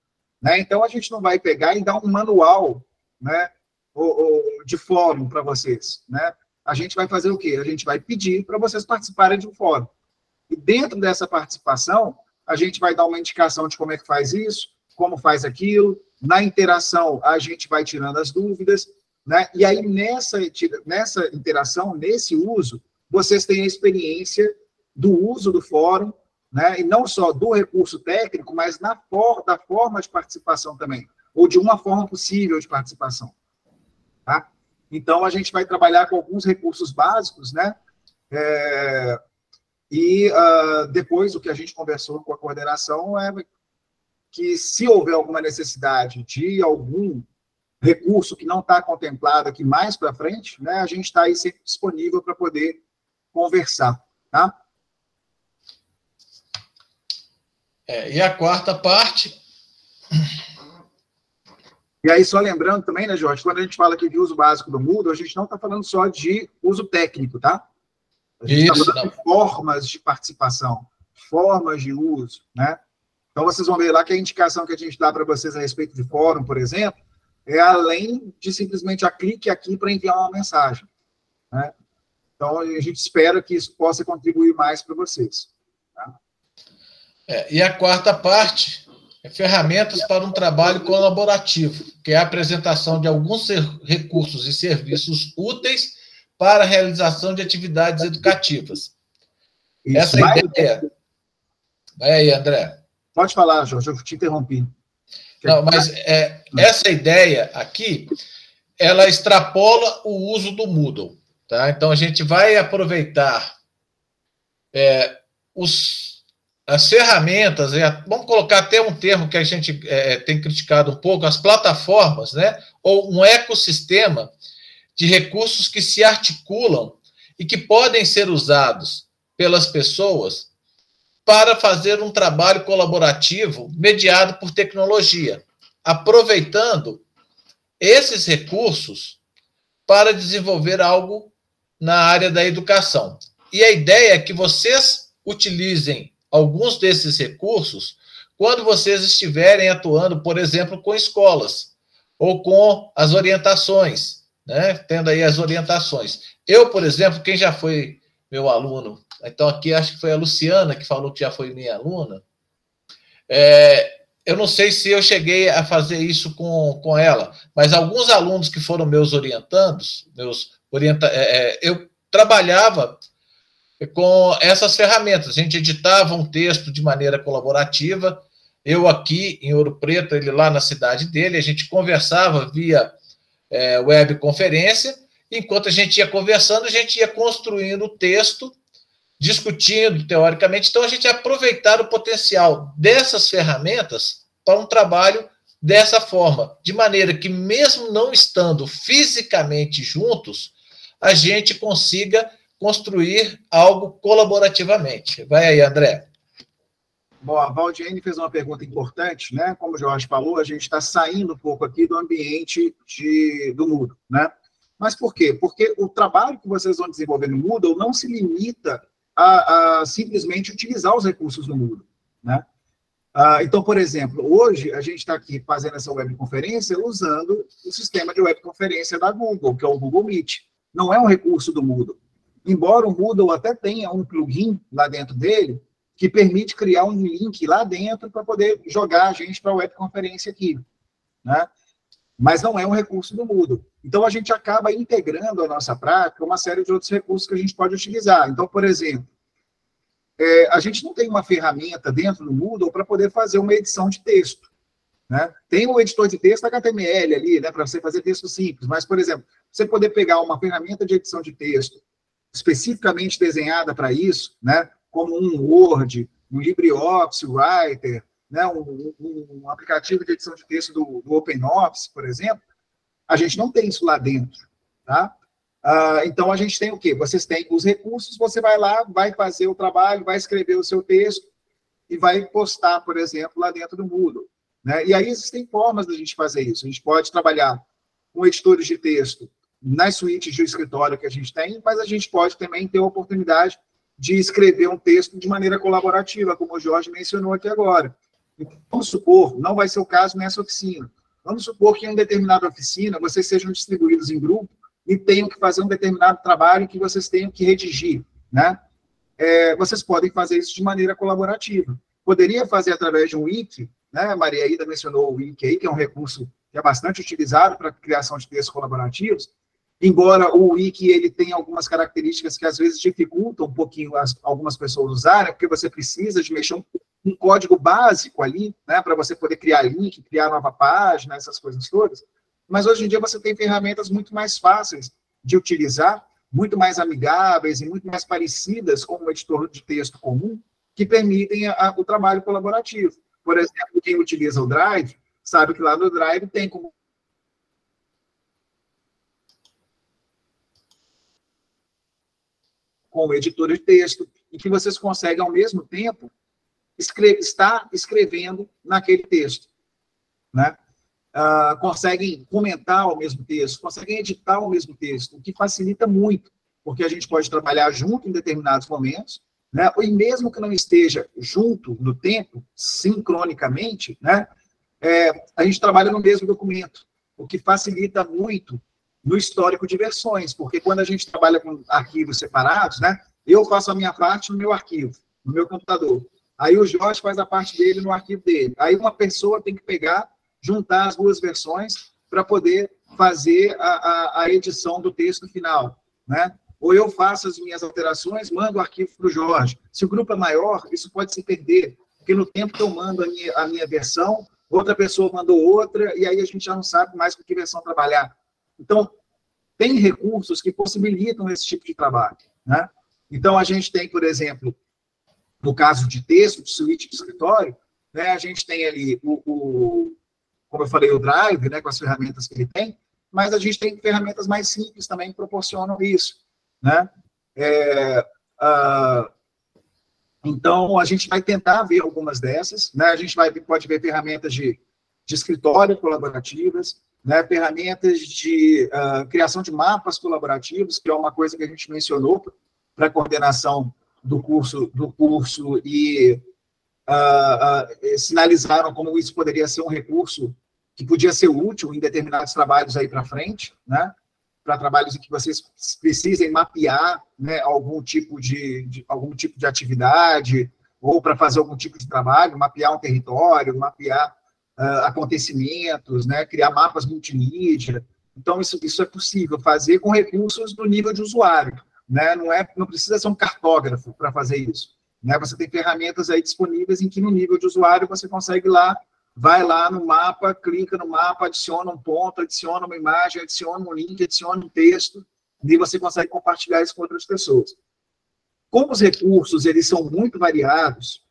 né? Então, a gente não vai pegar e dar um manual, né, de fórum para vocês, né? A gente vai fazer o quê? A gente vai pedir para vocês participarem de um fórum. E dentro dessa participação, a gente vai dar uma indicação de como é que faz isso, como faz aquilo. Na interação, a gente vai tirando as dúvidas, né? E aí, nessa interação, nesse uso, vocês têm a experiência do uso do fórum, né? E não só do recurso técnico, mas da forma de participação também, ou de uma forma possível de participação. Tá? Então, a gente vai trabalhar com alguns recursos básicos, né? Depois, o que a gente conversou com a coordenação é que, se houver alguma necessidade de algum recurso que não está contemplado aqui mais para frente, né, a gente está aí sempre disponível para poder conversar, tá? E a quarta parte... E aí, só lembrando também, né, Jorge, quando a gente fala aqui de uso básico do Moodle, a gente não está falando só de uso técnico, tá? A gente está falando de formas de participação, formas de uso, né? Então, vocês vão ver lá que a indicação que a gente dá para vocês a respeito de fórum, por exemplo, é além de simplesmente clique aqui para enviar uma mensagem, né? Então, a gente espera que isso possa contribuir mais para vocês. Tá? E a quarta parte é ferramentas para um trabalho colaborativo, que é a apresentação de alguns recursos e serviços úteis para a realização de atividades educativas. Isso. Essa ideia... Vai aí, André. Pode falar, Jorge, eu te interrompi. Não, mas essa ideia aqui, ela extrapola o uso do Moodle. Tá? Então, a gente vai aproveitar as ferramentas, vamos colocar até um termo que a gente tem criticado um pouco, as plataformas, né? Ou um ecossistema de recursos que se articulam e que podem ser usados pelas pessoas para fazer um trabalho colaborativo mediado por tecnologia, aproveitando esses recursos para desenvolver algo na área da educação. E a ideia é que vocês utilizem alguns desses recursos quando vocês estiverem atuando, por exemplo, com escolas, ou com as orientações, né? Tendo aí as orientações. Eu, por exemplo, quem já foi meu aluno, então aqui acho que foi a Luciana que falou que já foi minha aluna, eu não sei se eu cheguei a fazer isso com ela, mas alguns alunos que foram meus orientandos, eu trabalhava com essas ferramentas. A gente editava um texto de maneira colaborativa, eu aqui em Ouro Preto, ele lá na cidade dele, a gente conversava via webconferência, enquanto a gente ia conversando, a gente ia construindo o texto, discutindo teoricamente. Então, a gente aproveitar o potencial dessas ferramentas para um trabalho dessa forma, de maneira que, mesmo não estando fisicamente juntos, a gente consiga construir algo colaborativamente. Vai aí, André. Bom, a Valdiane fez uma pergunta importante, né? Como o Jorge falou, a gente está saindo um pouco aqui do ambiente do Moodle, né? Mas por quê? Porque o trabalho que vocês vão desenvolver no Moodle não se limita a simplesmente utilizar os recursos do Moodle, né? Então, por exemplo, hoje a gente está aqui fazendo essa webconferência usando o sistema de webconferência da Google, que é o Google Meet. Não é um recurso do Moodle. embora o Moodle até tenha um plugin lá dentro dele, que permite criar um link lá dentro para poder jogar a gente para a webconferência aqui, né? Mas não é um recurso do Moodle. Então, a gente acaba integrando a nossa prática uma série de outros recursos que a gente pode utilizar. Então, por exemplo, a gente não tem uma ferramenta dentro do Moodle para poder fazer uma edição de texto, né? Tem um editor de texto HTML ali, né, para você fazer texto simples, mas, por exemplo, você poder pegar uma ferramenta de edição de texto especificamente desenhada para isso, né, como um Word, um LibreOffice Writer, né, um aplicativo de edição de texto do OpenOffice, por exemplo, a gente não tem isso lá dentro, tá? Então, a gente tem o quê? Vocês têm os recursos, você vai lá, vai fazer o trabalho, vai escrever o seu texto e vai postar, por exemplo, lá dentro do Moodle, né? E aí existem formas da gente fazer isso. A gente pode trabalhar com editores de texto nas suítes de escritório que a gente tem, mas a gente pode também ter a oportunidade de escrever um texto de maneira colaborativa, como o Jorge mencionou aqui agora. Então, vamos supor, não vai ser o caso nessa oficina, vamos supor que em uma determinada oficina vocês sejam distribuídos em grupo e tenham que fazer um determinado trabalho que vocês tenham que redigir, né? Vocês podem fazer isso de maneira colaborativa. Poderia fazer através de um wiki, né? A Maria Ida mencionou o wiki aí, que é um recurso que é bastante utilizado para a criação de textos colaborativos, embora o wiki ele tenha algumas características que às vezes dificultam um pouquinho algumas pessoas usarem, porque você precisa de mexer um código básico ali, né, para você poder criar link, criar nova página, essas coisas todas. Mas hoje em dia você tem ferramentas muito mais fáceis de utilizar, muito mais amigáveis e muito mais parecidas com um editor de texto comum, que permitem o trabalho colaborativo. Por exemplo, quem utiliza o Drive, sabe que lá no Drive tem como o editor de texto, e que vocês conseguem, ao mesmo tempo, estar escrevendo naquele texto, né? Conseguem comentar o mesmo texto, conseguem editar o mesmo texto, o que facilita muito, porque a gente pode trabalhar junto em determinados momentos, né? E mesmo que não esteja junto no tempo, sincronicamente, né? A gente trabalha no mesmo documento, o que facilita muito no histórico de versões, porque quando a gente trabalha com arquivos separados, né? Eu faço a minha parte no meu arquivo, no meu computador. Aí o Jorge faz a parte dele no arquivo dele. Aí uma pessoa tem que pegar, juntar as duas versões para poder fazer a edição do texto final, né? Ou eu faço as minhas alterações, mando o arquivo para o Jorge. Se o grupo é maior, isso pode se perder, porque no tempo que eu mando a minha versão, outra pessoa mandou outra, e aí a gente já não sabe mais com que versão trabalhar. Então, tem recursos que possibilitam esse tipo de trabalho, né? Então, a gente tem, por exemplo, no caso de texto, de suíte de escritório, né, a gente tem ali como eu falei, o Drive, né, com as ferramentas que ele tem, mas a gente tem ferramentas mais simples também que proporcionam isso, né? Então, a gente vai tentar ver algumas dessas, né? A gente pode ver ferramentas de escritório colaborativas, né? Ferramentas de criação de mapas colaborativos, que é uma coisa que a gente mencionou para a coordenação do curso e sinalizaram como isso poderia ser um recurso que podia ser útil em determinados trabalhos aí para frente, né? Para trabalhos em que vocês precisem mapear, né, algum tipo de atividade, ou para fazer algum tipo de trabalho, mapear um território, mapear acontecimentos, né, criar mapas multimídia. Então, isso é possível fazer com recursos do nível de usuário, né? Não precisa ser um cartógrafo para fazer isso, né? Você tem ferramentas aí disponíveis em que, no nível de usuário, você consegue vai lá no mapa, clica no mapa, adiciona um ponto, adiciona uma imagem, adiciona um link, adiciona um texto, e você consegue compartilhar isso com outras pessoas. Como os recursos, eles são muito variados,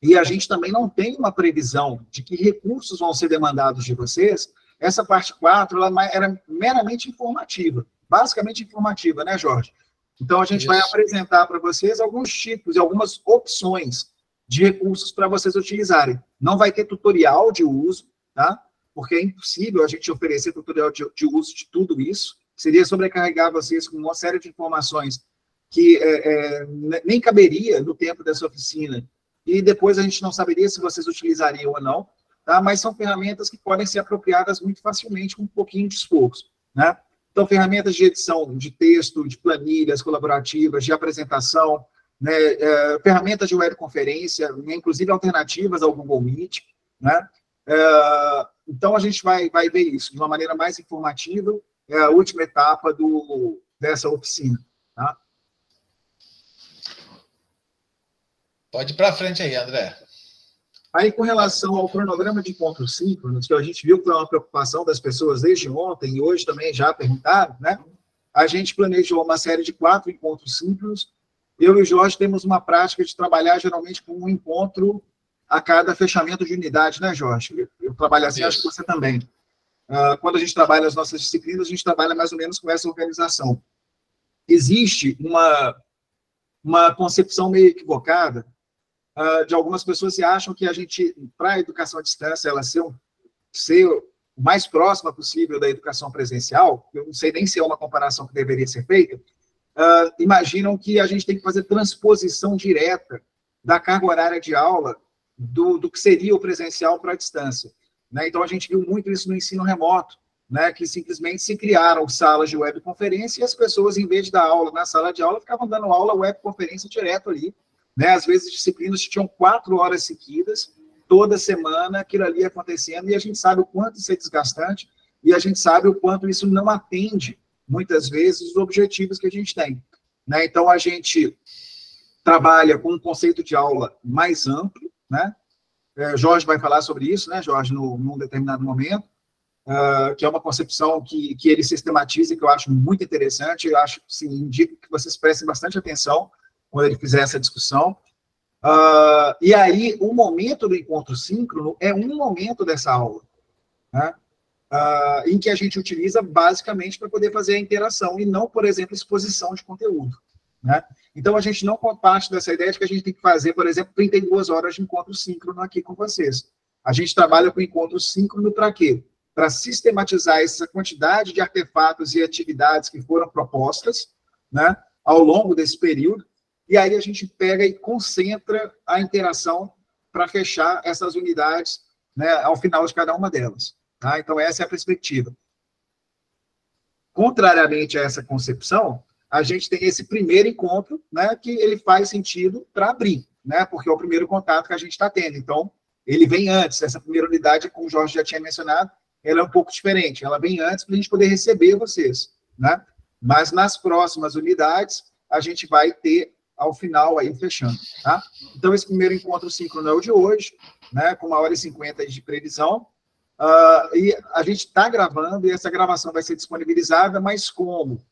e a gente também não tem uma previsão de que recursos vão ser demandados de vocês, essa parte 4, ela era meramente informativa, basicamente informativa, né, Jorge? Então, a gente vai apresentar para vocês alguns tipos e algumas opções de recursos para vocês utilizarem. Não vai ter tutorial de uso, tá? Porque é impossível a gente oferecer tutorial de uso de tudo isso. Seria sobrecarregar vocês com uma série de informações que nem caberia no tempo dessa oficina. E depois a gente não saberia se vocês utilizariam ou não, tá? Mas são ferramentas que podem ser apropriadas muito facilmente com um pouquinho de esforço, né? Então, ferramentas de edição de texto, de planilhas colaborativas, de apresentação, né, ferramentas de webconferência, inclusive alternativas ao Google Meet, né? Então, a gente vai ver isso de uma maneira mais informativa, é a última etapa dessa oficina. Tá? Pode ir para frente aí, André. Aí, com relação ao cronograma de encontros síncronos, que a gente viu que foi uma preocupação das pessoas desde ontem, e hoje também já perguntaram, né? A gente planejou uma série de 4 encontros síncronos. Eu e o Jorge temos uma prática de trabalhar, geralmente, com um encontro a cada fechamento de unidade, né, Jorge? Eu trabalho assim, acho que você também. Quando a gente trabalha as nossas disciplinas, a gente trabalha mais ou menos com essa organização. Existe uma concepção meio equivocada de algumas pessoas que acham que a gente, para a educação à distância, ela ser o mais próxima possível da educação presencial, eu não sei nem se é uma comparação que deveria ser feita, imaginam que a gente tem que fazer transposição direta da carga horária de aula do que seria o presencial para a distância. Né? Então, a gente viu muito isso no ensino remoto, né? Que simplesmente se criaram salas de webconferência e as pessoas, em vez de dar aula na sala de aula, ficavam dando aula webconferência direto ali. Né? Às vezes, disciplinas que tinham 4 horas seguidas, toda semana, aquilo ali acontecendo, e a gente sabe o quanto isso é desgastante, e a gente sabe o quanto isso não atende, muitas vezes, os objetivos que a gente tem. Né? Então, a gente trabalha com um conceito de aula mais amplo, né? Jorge vai falar sobre isso, né, Jorge, num determinado momento, que é uma concepção que ele sistematiza, que eu acho muito interessante, eu acho, sim, indico que vocês prestem bastante atenção quando ele fizer essa discussão. E aí, o momento do encontro síncrono é um momento dessa aula, né, em que a gente utiliza basicamente para poder fazer a interação, e não, por exemplo, exposição de conteúdo. Né? Então, a gente não parte dessa ideia de que a gente tem que fazer, por exemplo, 32 horas de encontro síncrono aqui com vocês. A gente trabalha com encontro síncrono para quê? Para sistematizar essa quantidade de artefatos e atividades que foram propostas, né, ao longo desse período, e aí a gente pega e concentra a interação para fechar essas unidades, né, ao final de cada uma delas. Tá? Então, essa é a perspectiva. Contrariamente a essa concepção, a gente tem esse primeiro encontro, né, que ele faz sentido para abrir, né, porque é o primeiro contato que a gente está tendo. Então, ele vem antes. Essa primeira unidade, como o Jorge já tinha mencionado, ela é um pouco diferente. Ela vem antes para a gente poder receber vocês, né? Mas nas próximas unidades, a gente vai ter, ao final, aí, fechando, tá? Então, esse primeiro encontro síncrono é o de hoje, né, com 1h50 de previsão. E a gente está gravando, e essa gravação vai ser disponibilizada, mas como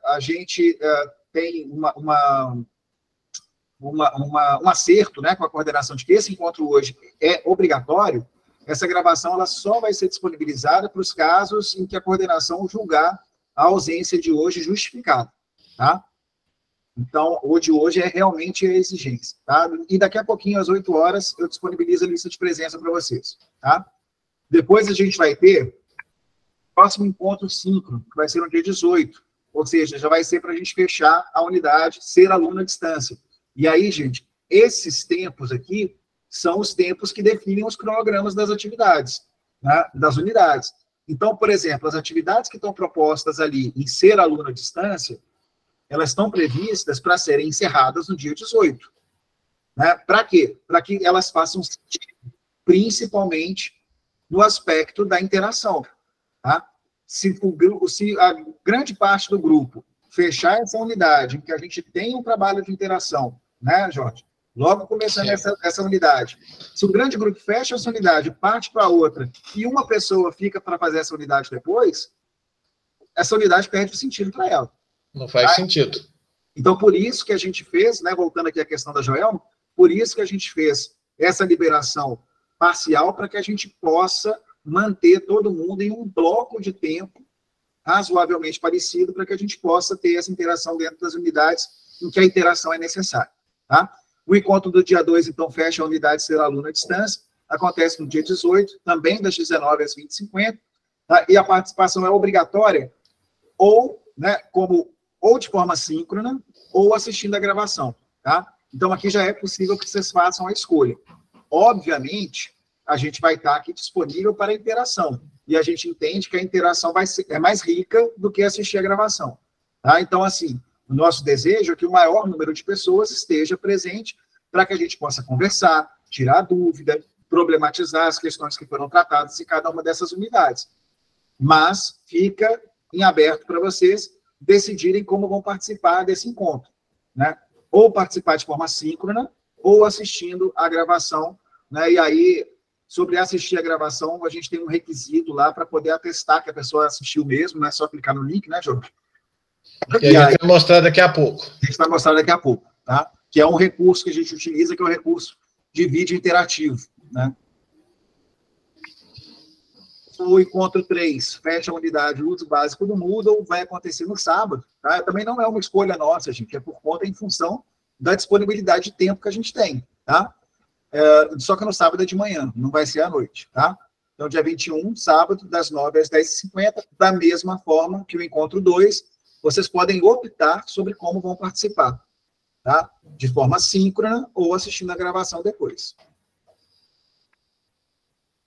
a gente tem um acerto, né, com a coordenação de que esse encontro hoje é obrigatório, essa gravação ela só vai ser disponibilizada para os casos em que a coordenação julgar a ausência de hoje justificada, tá? Então, o de hoje é realmente a exigência, tá? E daqui a pouquinho, às 8 horas, eu disponibilizo a lista de presença para vocês, tá? Depois a gente vai ter próximo encontro síncrono, que vai ser no dia 18, ou seja, já vai ser para a gente fechar a unidade, ser aluno à distância. E aí, gente, esses tempos aqui são os tempos que definem os cronogramas das atividades, né, das unidades. Então, por exemplo, as atividades que estão propostas ali em ser aluno à distância, elas estão previstas para serem encerradas no dia 18. Né? Para quê? Para que elas façam sentido, principalmente no aspecto da interação. Tá? Se a grande parte do grupo fechar essa unidade, em que a gente tem um trabalho de interação, né, Jorge? Logo começando essa unidade. Se o grande grupo fecha essa unidade, parte para outra, e uma pessoa fica para fazer essa unidade depois, essa unidade perde o sentido para ela. Não faz sentido. Então, por isso que a gente fez, né, voltando aqui à questão da Joelma, por isso que a gente fez essa liberação parcial para que a gente possa manter todo mundo em um bloco de tempo razoavelmente parecido para que a gente possa ter essa interação dentro das unidades em que a interação é necessária. Tá? O encontro do dia 2, então, fecha a unidade ser aluno à distância, acontece no dia 18, também das 19 às 20h50, tá? E a participação é obrigatória, ou, né, ou de forma síncrona, ou assistindo a gravação. Tá? Então, aqui já é possível que vocês façam a escolha. Obviamente, a gente vai estar aqui disponível para a interação. E a gente entende que a interação é mais rica do que assistir a gravação. Tá? Então, assim, o nosso desejo é que o maior número de pessoas esteja presente para que a gente possa conversar, tirar dúvida, problematizar as questões que foram tratadas em cada uma dessas unidades. Mas fica em aberto para vocês decidirem como vão participar desse encontro, né? Ou participar de forma síncrona, ou assistindo a gravação, né? E aí, sobre assistir a gravação, a gente tem um requisito lá para poder atestar que a pessoa assistiu mesmo, não é só clicar no link, né, Jorge? Que a gente vai mostrar daqui a pouco. A gente vai mostrar daqui a pouco, tá? Que é um recurso que a gente utiliza, que é o recurso de vídeo interativo, né? O encontro 3, fecha a unidade, uso básico do Moodle, vai acontecer no sábado, tá? Também não é uma escolha nossa, gente, é por conta, em função da disponibilidade de tempo que a gente tem, tá? Só que no sábado é de manhã, não vai ser à noite, tá? Então, dia 21, sábado, das 9 às 10h50, da mesma forma que o encontro 2, vocês podem optar sobre como vão participar, tá? De forma síncrona ou assistindo a gravação depois.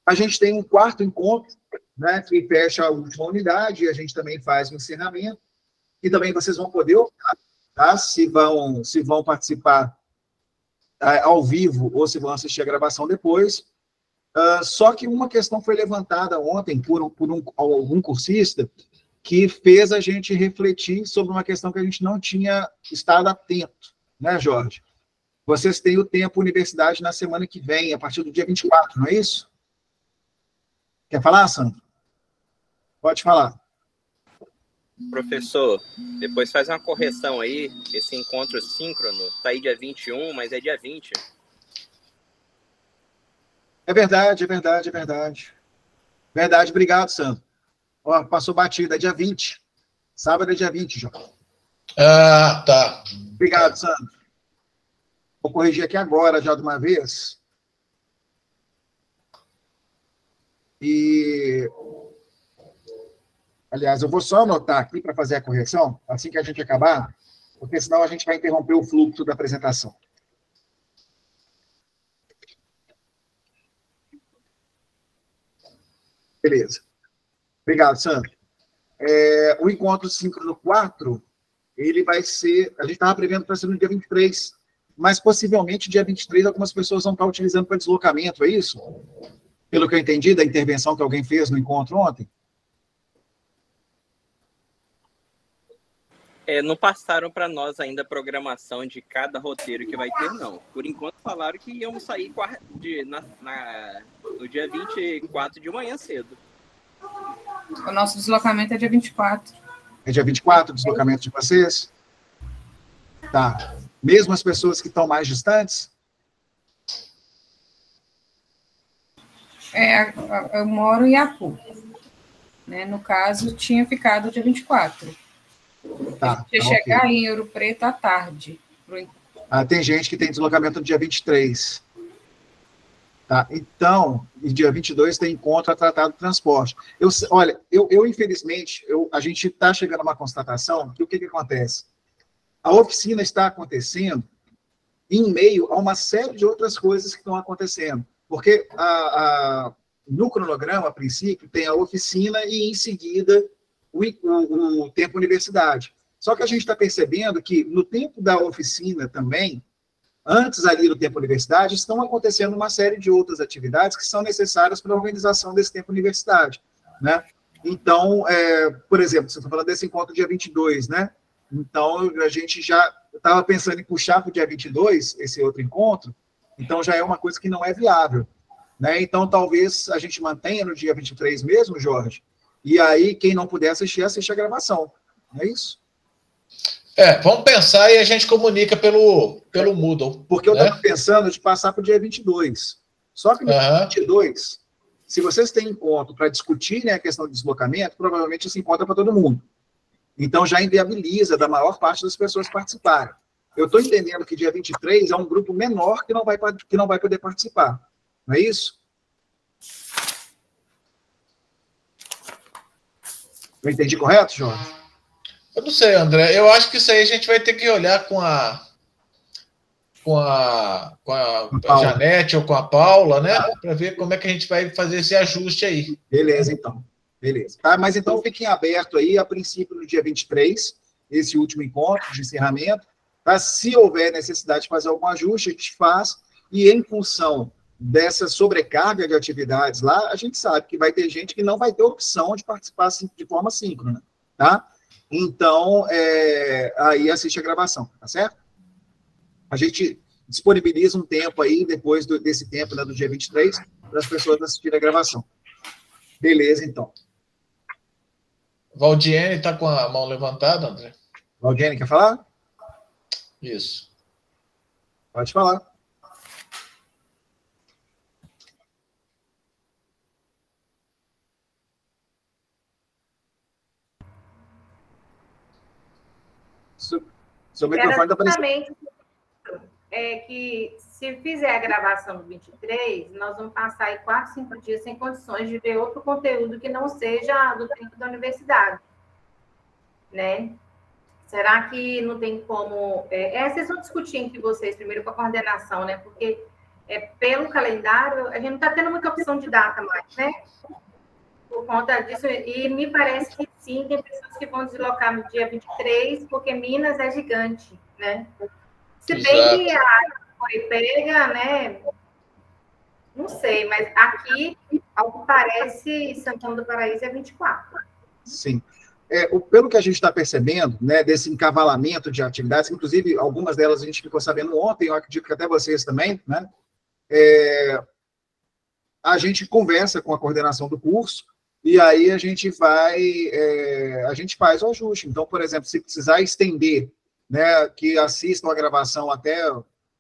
A gente tem um quarto encontro, né, que fecha a última unidade, e a gente também faz um encerramento, e também vocês vão poder optar, tá? Se vão participar ao vivo ou se vão assistir a gravação depois. Só que uma questão foi levantada ontem por algum cursista que fez a gente refletir sobre uma questão que a gente não tinha estado atento, né, Jorge? Vocês têm o tempo universidade na semana que vem, a partir do dia 24, não é isso? Quer falar, Sandro? Pode falar. Professor, depois faz uma correção aí. Esse encontro síncrono está aí dia 21, mas é dia 20. É verdade, é verdade, é verdade. Verdade, obrigado, Sandro. Ó, passou batida, é dia 20. Sábado é dia 20, Jorge. Ah, tá. Obrigado, Sandro. Vou corrigir aqui agora, já de uma vez. E, aliás, eu vou só anotar aqui para fazer a correção, assim que a gente acabar, porque senão a gente vai interromper o fluxo da apresentação. Beleza. Obrigado, Sandro. O encontro síncrono 4, ele vai ser, a gente estava prevendo para ser no dia 23, mas possivelmente dia 23 algumas pessoas vão estar utilizando para deslocamento, é isso? Pelo que eu entendi da intervenção que alguém fez no encontro ontem? Não passaram para nós ainda a programação de cada roteiro que vai ter, não. Por enquanto falaram que íamos sair no dia 24 de manhã cedo. O nosso deslocamento é dia 24. É dia 24 o deslocamento de vocês? Tá. Mesmo as pessoas que estão mais distantes? Eu moro em Iapu. Né? No caso, tinha ficado dia 24. Tá, ia chegar okay. Em Ouro Preto à tarde. Tem gente que tem deslocamento no dia 23. Tá, então, dia 22 tem encontro a tratar do transporte. Olha, infelizmente, a gente está chegando a uma constatação que o que acontece? A oficina está acontecendo em meio a uma série de outras coisas que estão acontecendo. Porque no cronograma, a princípio, tem a oficina e, em seguida, o tempo universidade. Só que a gente está percebendo que, no tempo da oficina também, antes ali do tempo universidade, estão acontecendo uma série de outras atividades que são necessárias para a organização desse tempo universidade, né? Então, por exemplo, você está falando desse encontro dia 22, né? Então, a gente já estava pensando em puxar para o dia 22, esse outro encontro, então já é uma coisa que não é viável, né? Então, talvez a gente mantenha no dia 23 mesmo, Jorge, e aí quem não puder assistir, assiste a gravação, não é isso? Vamos pensar e a gente comunica pelo Moodle. Porque eu estava pensando de passar para o dia 22. Só que no dia 22, se vocês têm encontro para discutir, né, a questão do deslocamento, provavelmente esse encontro é para todo mundo. Então, já inviabiliza da maior parte das pessoas participarem. Eu estou entendendo que dia 23 é um grupo menor que não vai poder participar. Não é isso? Eu entendi correto, Jorge? Eu não sei, André. Eu acho que isso aí a gente vai ter que olhar com a Janete ou com a Paula, né? Para ver como é que a gente vai fazer esse ajuste aí. Beleza, então. Beleza. Tá? Mas então fiquem abertos aí, a princípio, no dia 23, esse último encontro de encerramento. Tá? Se houver necessidade de fazer algum ajuste, a gente faz. E em função dessa sobrecarga de atividades lá, a gente sabe que vai ter gente que não vai ter opção de participar de forma síncrona. Tá? Então, aí assiste a gravação, tá certo? A gente disponibiliza um tempo aí, depois desse tempo, né, do dia 23, para as pessoas assistirem a gravação. Beleza, então. Valdiene está com a mão levantada, André? Valdiene, quer falar? Isso. Pode falar. Seu microfone está aparecendo. Que se fizer a gravação do 23, nós vamos passar aí 4, 5 dias sem condições de ver outro conteúdo que não seja do tempo da universidade, né? Será que não tem como... vocês vão discutir entre vocês primeiro com a coordenação, né? Porque pelo calendário, a gente não está tendo muita opção de data mais, né? Por conta disso, e me parece que sim, tem pessoas que vão deslocar no dia 23, porque Minas é gigante, né? Se bem que a área foi pega, né? Não sei, mas aqui, ao que parece, Santana do Paraíso é 24. Sim. Pelo que a gente está percebendo, né, desse encavalamento de atividades, inclusive algumas delas a gente ficou sabendo ontem, eu acredito que até vocês também, né? A gente conversa com a coordenação do curso e aí a gente a gente faz o ajuste. Então, por exemplo, se precisar estender, né, que assistam a gravação até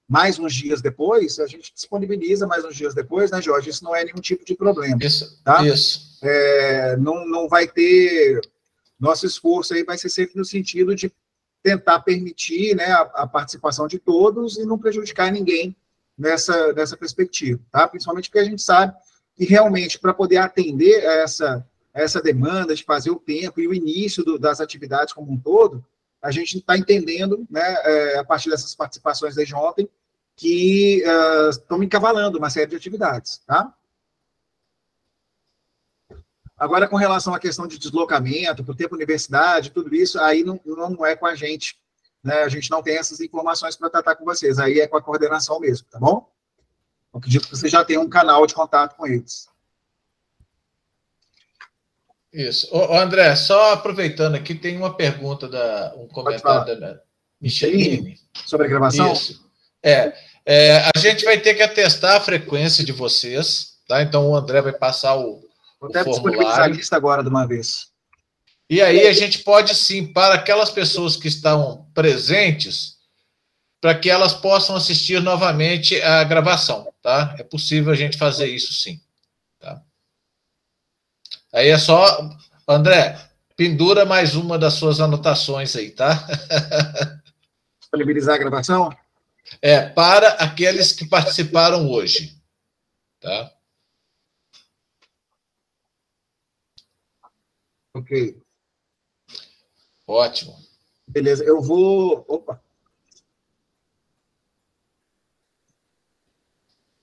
mais uns dias depois, a gente disponibiliza mais uns dias depois, né, Jorge? Isso não é nenhum tipo de problema. Isso, tá? Isso. Não vai ter... Nosso esforço aí vai ser sempre no sentido de tentar permitir, né, a participação de todos e não prejudicar ninguém nessa perspectiva, tá? Principalmente porque a gente sabe que realmente para poder atender essa demanda de fazer o tempo e o início das atividades como um todo, a gente está entendendo, né, a partir dessas participações desde ontem, que estão encavalando uma série de atividades, tá? Agora, com relação à questão de deslocamento, para o tempo universidade, tudo isso, aí não é com a gente, né? A gente não tem essas informações para tratar com vocês, aí é com a coordenação mesmo, tá bom? Eu acredito que você já tem um canal de contato com eles. Isso. Ô, André, só aproveitando aqui, tem uma pergunta, um comentário da Micheline. Sobre a gravação? Isso. A gente vai ter que atestar a frequência de vocês, tá? Então o André vai passar o Vou até disponibilizar a lista agora de uma vez. E aí a gente pode sim, para aquelas pessoas que estão presentes, para que elas possam assistir novamente a gravação, tá? É possível a gente fazer isso sim, tá? Aí é só, André, pendura mais uma das suas anotações aí, tá? Disponibilizar a gravação? Para aqueles que participaram hoje, tá? Ok. Ótimo. Beleza, eu vou... Opa!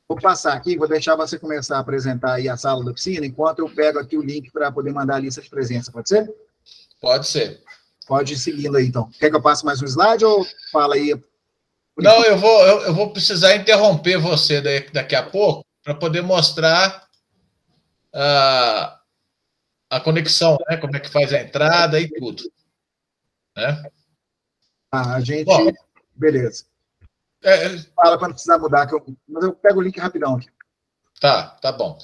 Vou passar aqui, vou deixar você começar a apresentar aí a sala da oficina, enquanto eu pego aqui o link para poder mandar a lista de presença, pode ser? Pode ser. Pode ir seguindo aí, então. Quer que eu passe mais um slide ou fala aí? Não, eu vou precisar interromper você daqui a pouco para poder mostrar a conexão, né? Como é que faz a entrada e tudo. Né? A gente... Bom, beleza. Fala quando precisar mudar, mas eu pego o link rapidão aqui. Tá bom.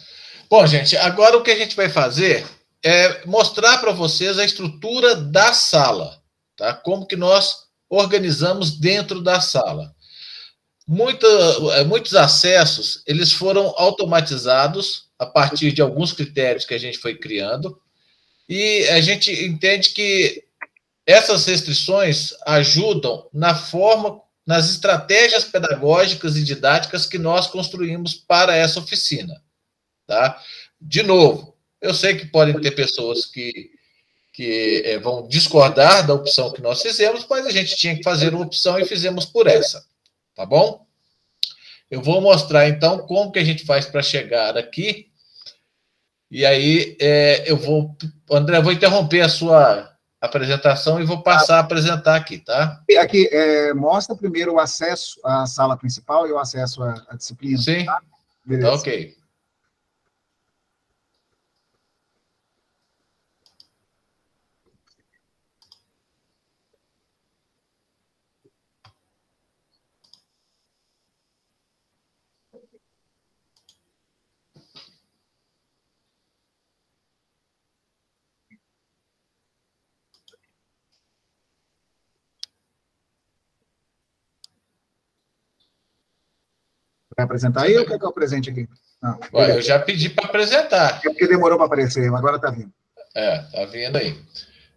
Bom, gente, agora o que a gente vai fazer é mostrar para vocês a estrutura da sala, tá? Como que nós organizamos dentro da sala. Muitos acessos, eles foram automatizados a partir de alguns critérios que a gente foi criando, e a gente entende que essas restrições ajudam nas estratégias pedagógicas e didáticas que nós construímos para essa oficina, tá? De novo, eu sei que podem ter pessoas que vão discordar da opção que nós fizemos, mas a gente tinha que fazer uma opção e fizemos por essa, tá bom? Eu vou mostrar, então, como que a gente faz para chegar aqui. E aí, André, eu vou interromper a sua apresentação e vou passar a apresentar aqui, tá? Aqui, mostra primeiro o acesso à sala principal e o acesso à disciplina. Sim, tá? Beleza. Tá ok. Vai apresentar aí ou quer que eu apresente aqui? Não, Olha, eu já pedi para apresentar. é porque demorou para aparecer, mas agora está vindo. Tá vindo aí.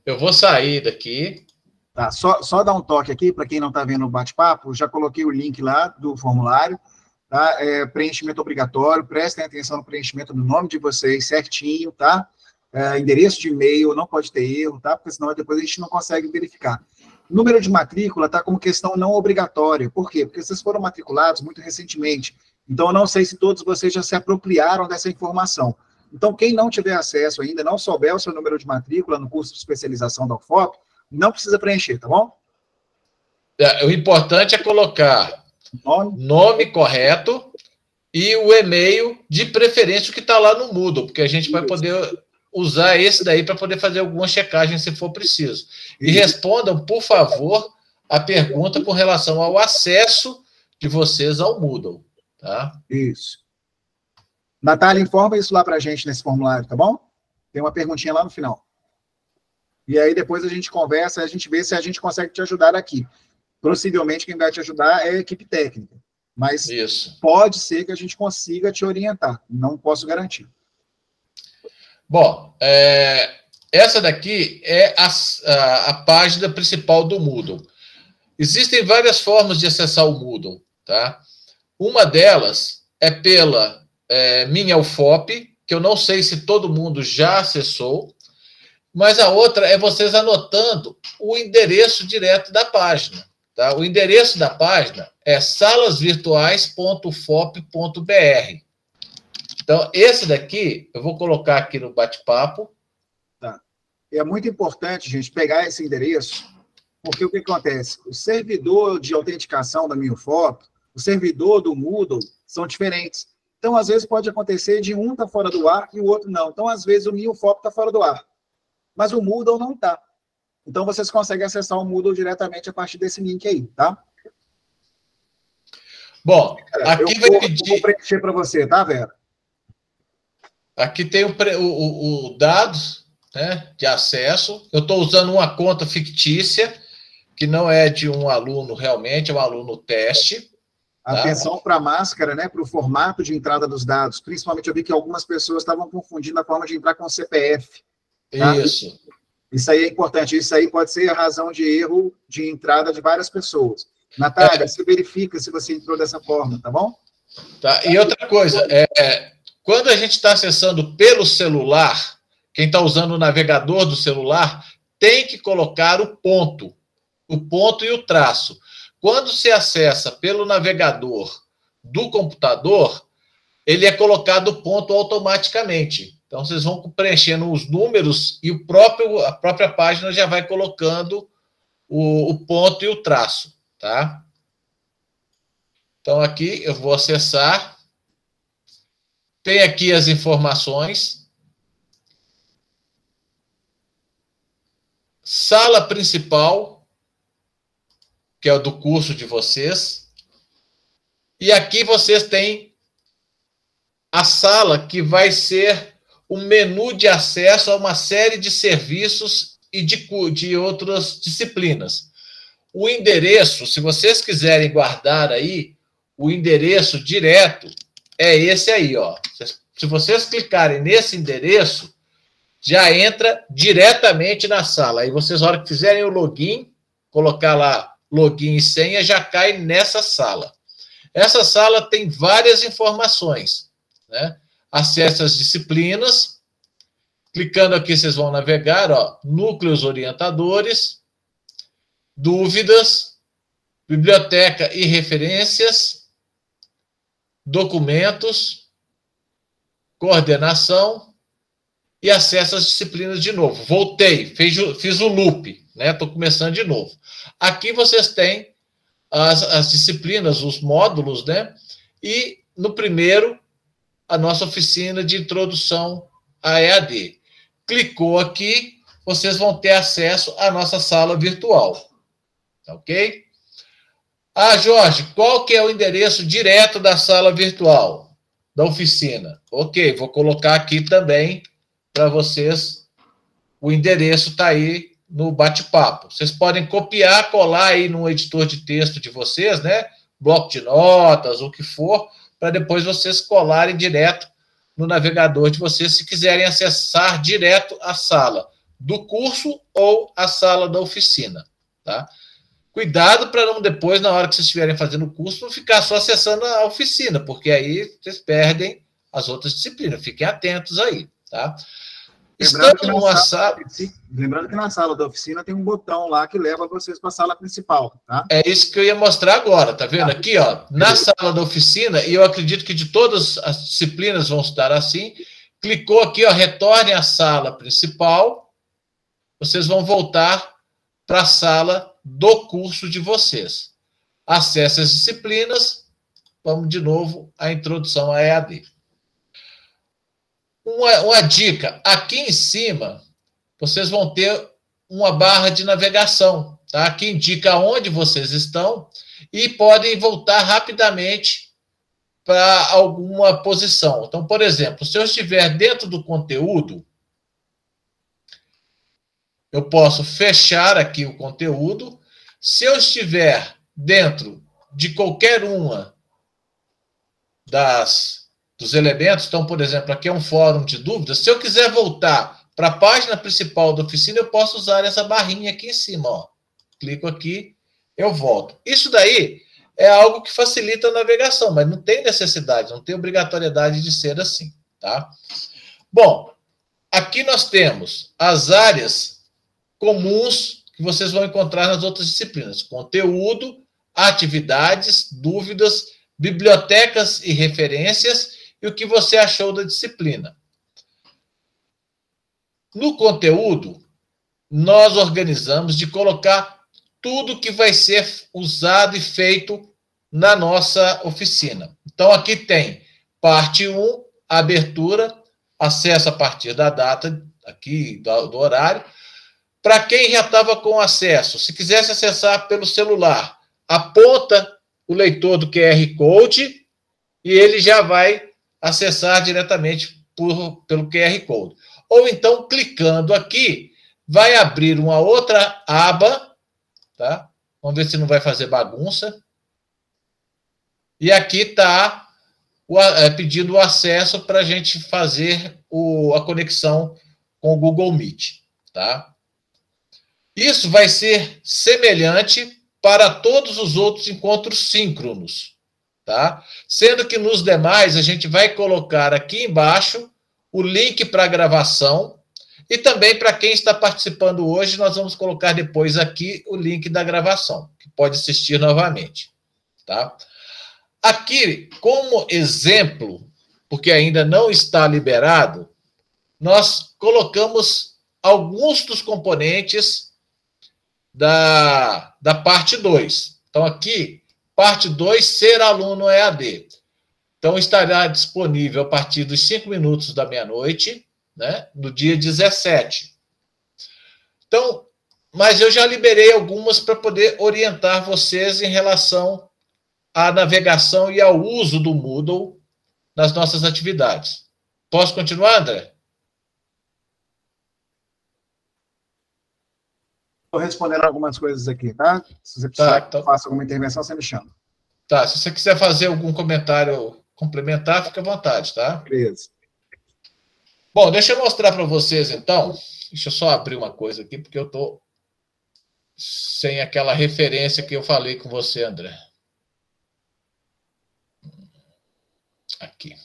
Eu vou sair daqui. Tá, só dar um toque aqui, para quem não está vendo o bate-papo, já coloquei o link lá do formulário, tá? Preenchimento obrigatório, prestem atenção no preenchimento do nome de vocês certinho, tá? Endereço de e-mail, não pode ter erro, tá? Porque senão depois a gente não consegue verificar. Número de matrícula está como questão não obrigatória. Por quê? Porque vocês foram matriculados muito recentemente. Então, eu não sei se todos vocês já se apropriaram dessa informação. Então, quem não tiver acesso ainda, não souber o seu número de matrícula no curso de especialização da UFOP, não precisa preencher, tá bom? O importante é colocar nome correto e o e-mail, de preferência, o que está lá no Moodle, porque a gente vai poder usar esse daí para poder fazer alguma checagem se for preciso. E respondam, por favor, a pergunta com relação ao acesso de vocês ao Moodle. Tá? Isso. Natália, informa isso lá para a gente nesse formulário, tá bom? Tem uma perguntinha lá no final. E aí depois a gente conversa, a gente vê se a gente consegue te ajudar aqui. Possivelmente quem vai te ajudar é a equipe técnica. Mas pode ser que a gente consiga te orientar. Não posso garantir. Bom, essa daqui é a página principal do Moodle. Existem várias formas de acessar o Moodle, tá? Uma delas é pela minha UFOP, que eu não sei se todo mundo já acessou, mas a outra é vocês anotando o endereço direto da página. Tá? O endereço da página é salasvirtuais.ufop.br. Então, esse daqui, eu vou colocar aqui no bate-papo. Tá. É muito importante, gente, pegar esse endereço, porque o que acontece? O servidor de autenticação da minha UFOP, o servidor do Moodle, são diferentes. Então, às vezes, pode acontecer de um estar fora do ar e o outro não. Então, às vezes, o meu UFOP está fora do ar, mas o Moodle não está. Então, vocês conseguem acessar o Moodle diretamente a partir desse link aí, tá? Bom, aqui eu vou preencher para você, tá, Vera? Aqui tem o dados, né, de acesso. Eu estou usando uma conta fictícia, que não é de um aluno realmente, é um aluno teste. Atenção para a máscara, né, para o formato de entrada dos dados. Principalmente eu vi que algumas pessoas estavam confundindo a forma de entrar com o CPF. Tá? Isso aí é importante. Isso aí pode ser a razão de erro de entrada de várias pessoas. Natália, você verifica se você entrou dessa forma, tá bom? Tá. E outra coisa, quando a gente está acessando pelo celular, quem está usando o navegador do celular, tem que colocar o ponto e o traço. Quando se acessa pelo navegador do computador, ele é colocado o ponto automaticamente. Então, vocês vão preenchendo os números e a própria página já vai colocando o ponto e o traço, tá? Então, aqui eu vou acessar. Tem aqui as informações. Sala principal, que é o do curso de vocês. E aqui vocês têm a sala que vai ser o menu de acesso a uma série de serviços e de outras disciplinas. O endereço, se vocês quiserem guardar aí, o endereço direto é esse aí, ó. Se vocês clicarem nesse endereço, já entra diretamente na sala. Aí vocês, na hora que fizerem o login, colocar lá login e senha, já cai nessa sala. Essa sala tem várias informações, né? Acesse as disciplinas. Clicando aqui, vocês vão navegar, ó, núcleos orientadores, dúvidas, biblioteca e referências, documentos, coordenação e acesso às disciplinas de novo. Voltei, fiz o loop, né? Estou começando de novo. Aqui vocês têm as disciplinas, os módulos, né? E no primeiro, a nossa oficina de introdução à EAD. Clicou aqui, vocês vão ter acesso à nossa sala virtual. Ok? Ah, Jorge, qual que é o endereço direto da sala virtual, da oficina? Ok, vou colocar aqui também para vocês. O endereço está aí no bate-papo. Vocês podem copiar, colar aí no editor de texto de vocês, né? Bloco de notas, o que for, para depois vocês colarem direto no navegador de vocês, se quiserem acessar direto a sala do curso ou a sala da oficina, tá? Cuidado para não depois, na hora que vocês estiverem fazendo o curso, não ficar só acessando a oficina, porque aí vocês perdem as outras disciplinas. Fiquem atentos aí, tá? Lembrando que na sala da oficina tem um botão lá que leva vocês para a sala principal, tá? É isso que eu ia mostrar agora, tá vendo? Aqui, ó, na sala da oficina, e eu acredito que de todas as disciplinas vão estar assim, clicou aqui, ó, retorne à sala principal, vocês vão voltar para a sala do curso de vocês. Acesse as disciplinas, vamos de novo à introdução à EAD. Uma dica, aqui em cima, vocês vão ter uma barra de navegação, tá? Que indica onde vocês estão e podem voltar rapidamente para alguma posição. Então, por exemplo, se eu estiver dentro do conteúdo, eu posso fechar aqui o conteúdo. Se eu estiver dentro de qualquer uma dos elementos, então, por exemplo, aqui é um fórum de dúvidas, se eu quiser voltar para a página principal da oficina, eu posso usar essa barrinha aqui em cima, ó. Clico aqui, eu volto. Isso daí é algo que facilita a navegação, mas não tem necessidade, não tem obrigatoriedade de ser assim, tá? Bom, aqui nós temos as áreas comuns que vocês vão encontrar nas outras disciplinas: conteúdo, atividades, dúvidas, bibliotecas e referências, e o que você achou da disciplina. No conteúdo, nós organizamos de colocar tudo que vai ser usado e feito na nossa oficina. Então, aqui tem parte 1, abertura, acesso a partir da data, aqui do horário. Para quem já estava com acesso, se quisesse acessar pelo celular, aponta o leitor do QR Code e ele já vai acessar diretamente pelo QR Code. Ou então, clicando aqui, vai abrir uma outra aba, tá? Vamos ver se não vai fazer bagunça. E aqui está pedindo o acesso para a gente fazer a conexão com o Google Meet, tá? Isso vai ser semelhante para todos os outros encontros síncronos, tá? Sendo que nos demais a gente vai colocar aqui embaixo o link para a gravação e também para quem está participando hoje, nós vamos colocar depois aqui o link da gravação, que pode assistir novamente, tá? Aqui, como exemplo, porque ainda não está liberado, nós colocamos alguns dos componentes da parte 2. Então, aqui, parte 2, ser aluno EAD. Então, estará disponível a partir dos 5 minutos da meia-noite, né, no dia 17. Então, mas eu já liberei algumas para poder orientar vocês em relação à navegação e ao uso do Moodle nas nossas atividades. Posso continuar, André? Estou respondendo algumas coisas aqui, tá? Se você precisar que eu faça alguma intervenção, você me chama. Tá, se você quiser fazer algum comentário complementar, fica à vontade, tá? Beleza. Bom, deixa eu mostrar para vocês, então. Deixa eu só abrir uma coisa aqui, porque eu estou sem aquela referência que eu falei com você, André. Aqui.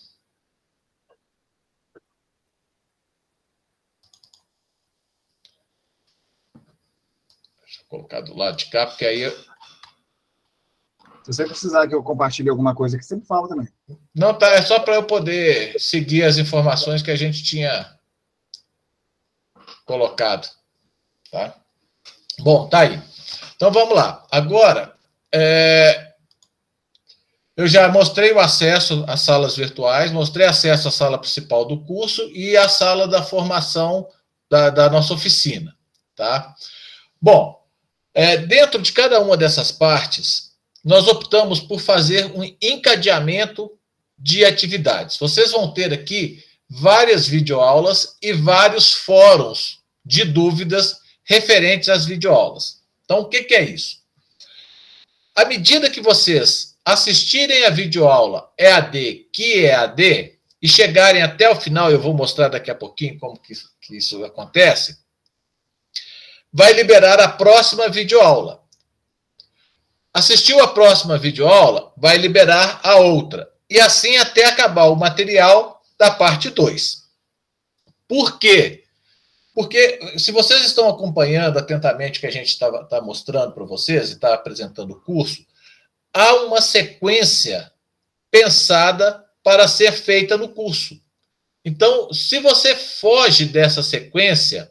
Deixa eu colocar do lado de cá, porque aí Se você precisar que eu compartilhe alguma coisa aqui, você me fala também. Não, tá, é só para eu poder seguir as informações que a gente tinha colocado. Tá? Bom, tá aí. Então, vamos lá. Agora, eu já mostrei o acesso às salas virtuais, mostrei acesso à sala principal do curso e à sala da formação da nossa oficina. Tá? Bom, dentro de cada uma dessas partes, nós optamos por fazer um encadeamento de atividades. Vocês vão ter aqui várias videoaulas e vários fóruns de dúvidas referentes às videoaulas. Então, o que é isso? À medida que vocês assistirem a videoaula EAD, que é EAD, e chegarem até o final, eu vou mostrar daqui a pouquinho como que isso acontece, vai liberar a próxima videoaula. Assistiu a próxima videoaula, vai liberar a outra. E assim até acabar o material da parte 2. Por quê? Porque se vocês estão acompanhando atentamente o que a gente está mostrando para vocês e está apresentando o curso, há uma sequência pensada para ser feita no curso. Então, se você foge dessa sequência,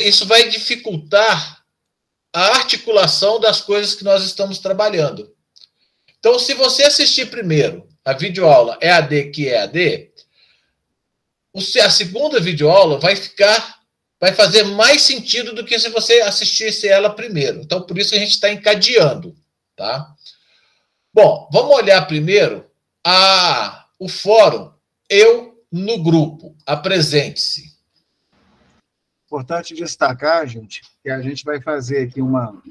isso vai dificultar a articulação das coisas que nós estamos trabalhando. Então, se você assistir primeiro a videoaula EAD, que é EAD, a segunda videoaula vai fazer mais sentido do que se você assistisse ela primeiro. Então, por isso a gente está encadeando. Tá? Bom, vamos olhar primeiro o fórum Eu no Grupo. Apresente-se. Importante destacar, gente, que a gente vai fazer aqui uma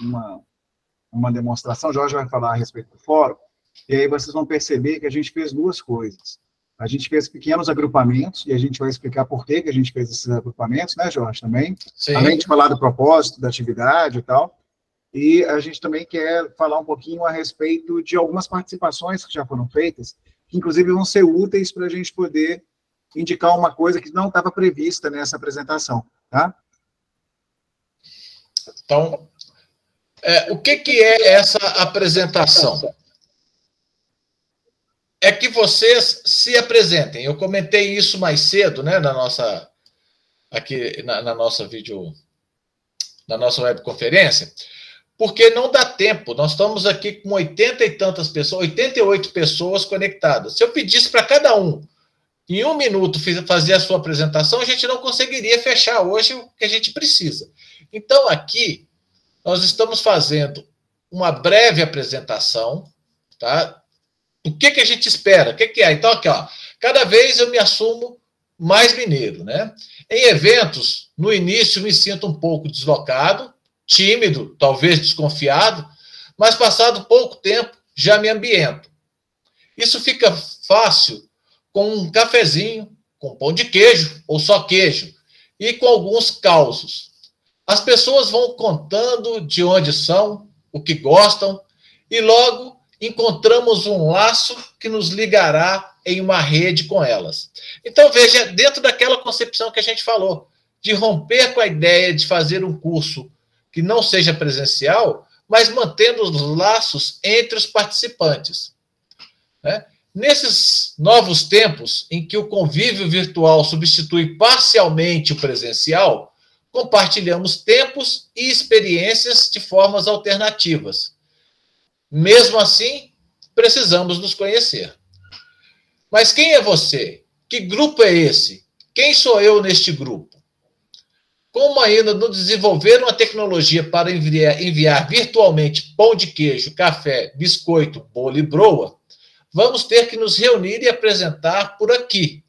demonstração, o Jorge vai falar a respeito do fórum, e aí vocês vão perceber que a gente fez duas coisas. A gente fez pequenos agrupamentos, e a gente vai explicar por que a gente fez esses agrupamentos, né, Jorge, também? Sim. Além de falar do propósito, da atividade e tal. E a gente também quer falar um pouquinho a respeito de algumas participações que já foram feitas, que inclusive vão ser úteis para a gente poder indicar uma coisa que não estava prevista nessa apresentação. Tá? Então, o que é essa apresentação? É que vocês se apresentem. Eu comentei isso mais cedo, né, na nossa webconferência, porque não dá tempo. Nós estamos aqui com 80 e tantas pessoas, 88 pessoas conectadas. Se eu pedisse para cada um em 1 minuto fazer a sua apresentação, a gente não conseguiria fechar hoje o que a gente precisa. Então, aqui, nós estamos fazendo uma breve apresentação, tá? O que a gente espera? O que é? Então, aqui, ó, cada vez eu me assumo mais mineiro, né? Em eventos, no início, me sinto um pouco deslocado, tímido, talvez desconfiado, mas passado pouco tempo, já me ambiento. Isso fica fácil com um cafezinho, com pão de queijo ou só queijo, e com alguns causos. As pessoas vão contando de onde são, o que gostam, e logo encontramos um laço que nos ligará em uma rede com elas. Então, veja, dentro daquela concepção que a gente falou, de romper com a ideia de fazer um curso que não seja presencial, mas mantendo os laços entre os participantes. Né? Nesses novos tempos, em que o convívio virtual substitui parcialmente o presencial, compartilhamos tempos e experiências de formas alternativas. Mesmo assim, precisamos nos conhecer. Mas quem é você? Que grupo é esse? Quem sou eu neste grupo? Como ainda não desenvolveram a tecnologia para enviar virtualmente pão de queijo, café, biscoito, bolo e broa, vamos ter que nos reunir e apresentar por aqui,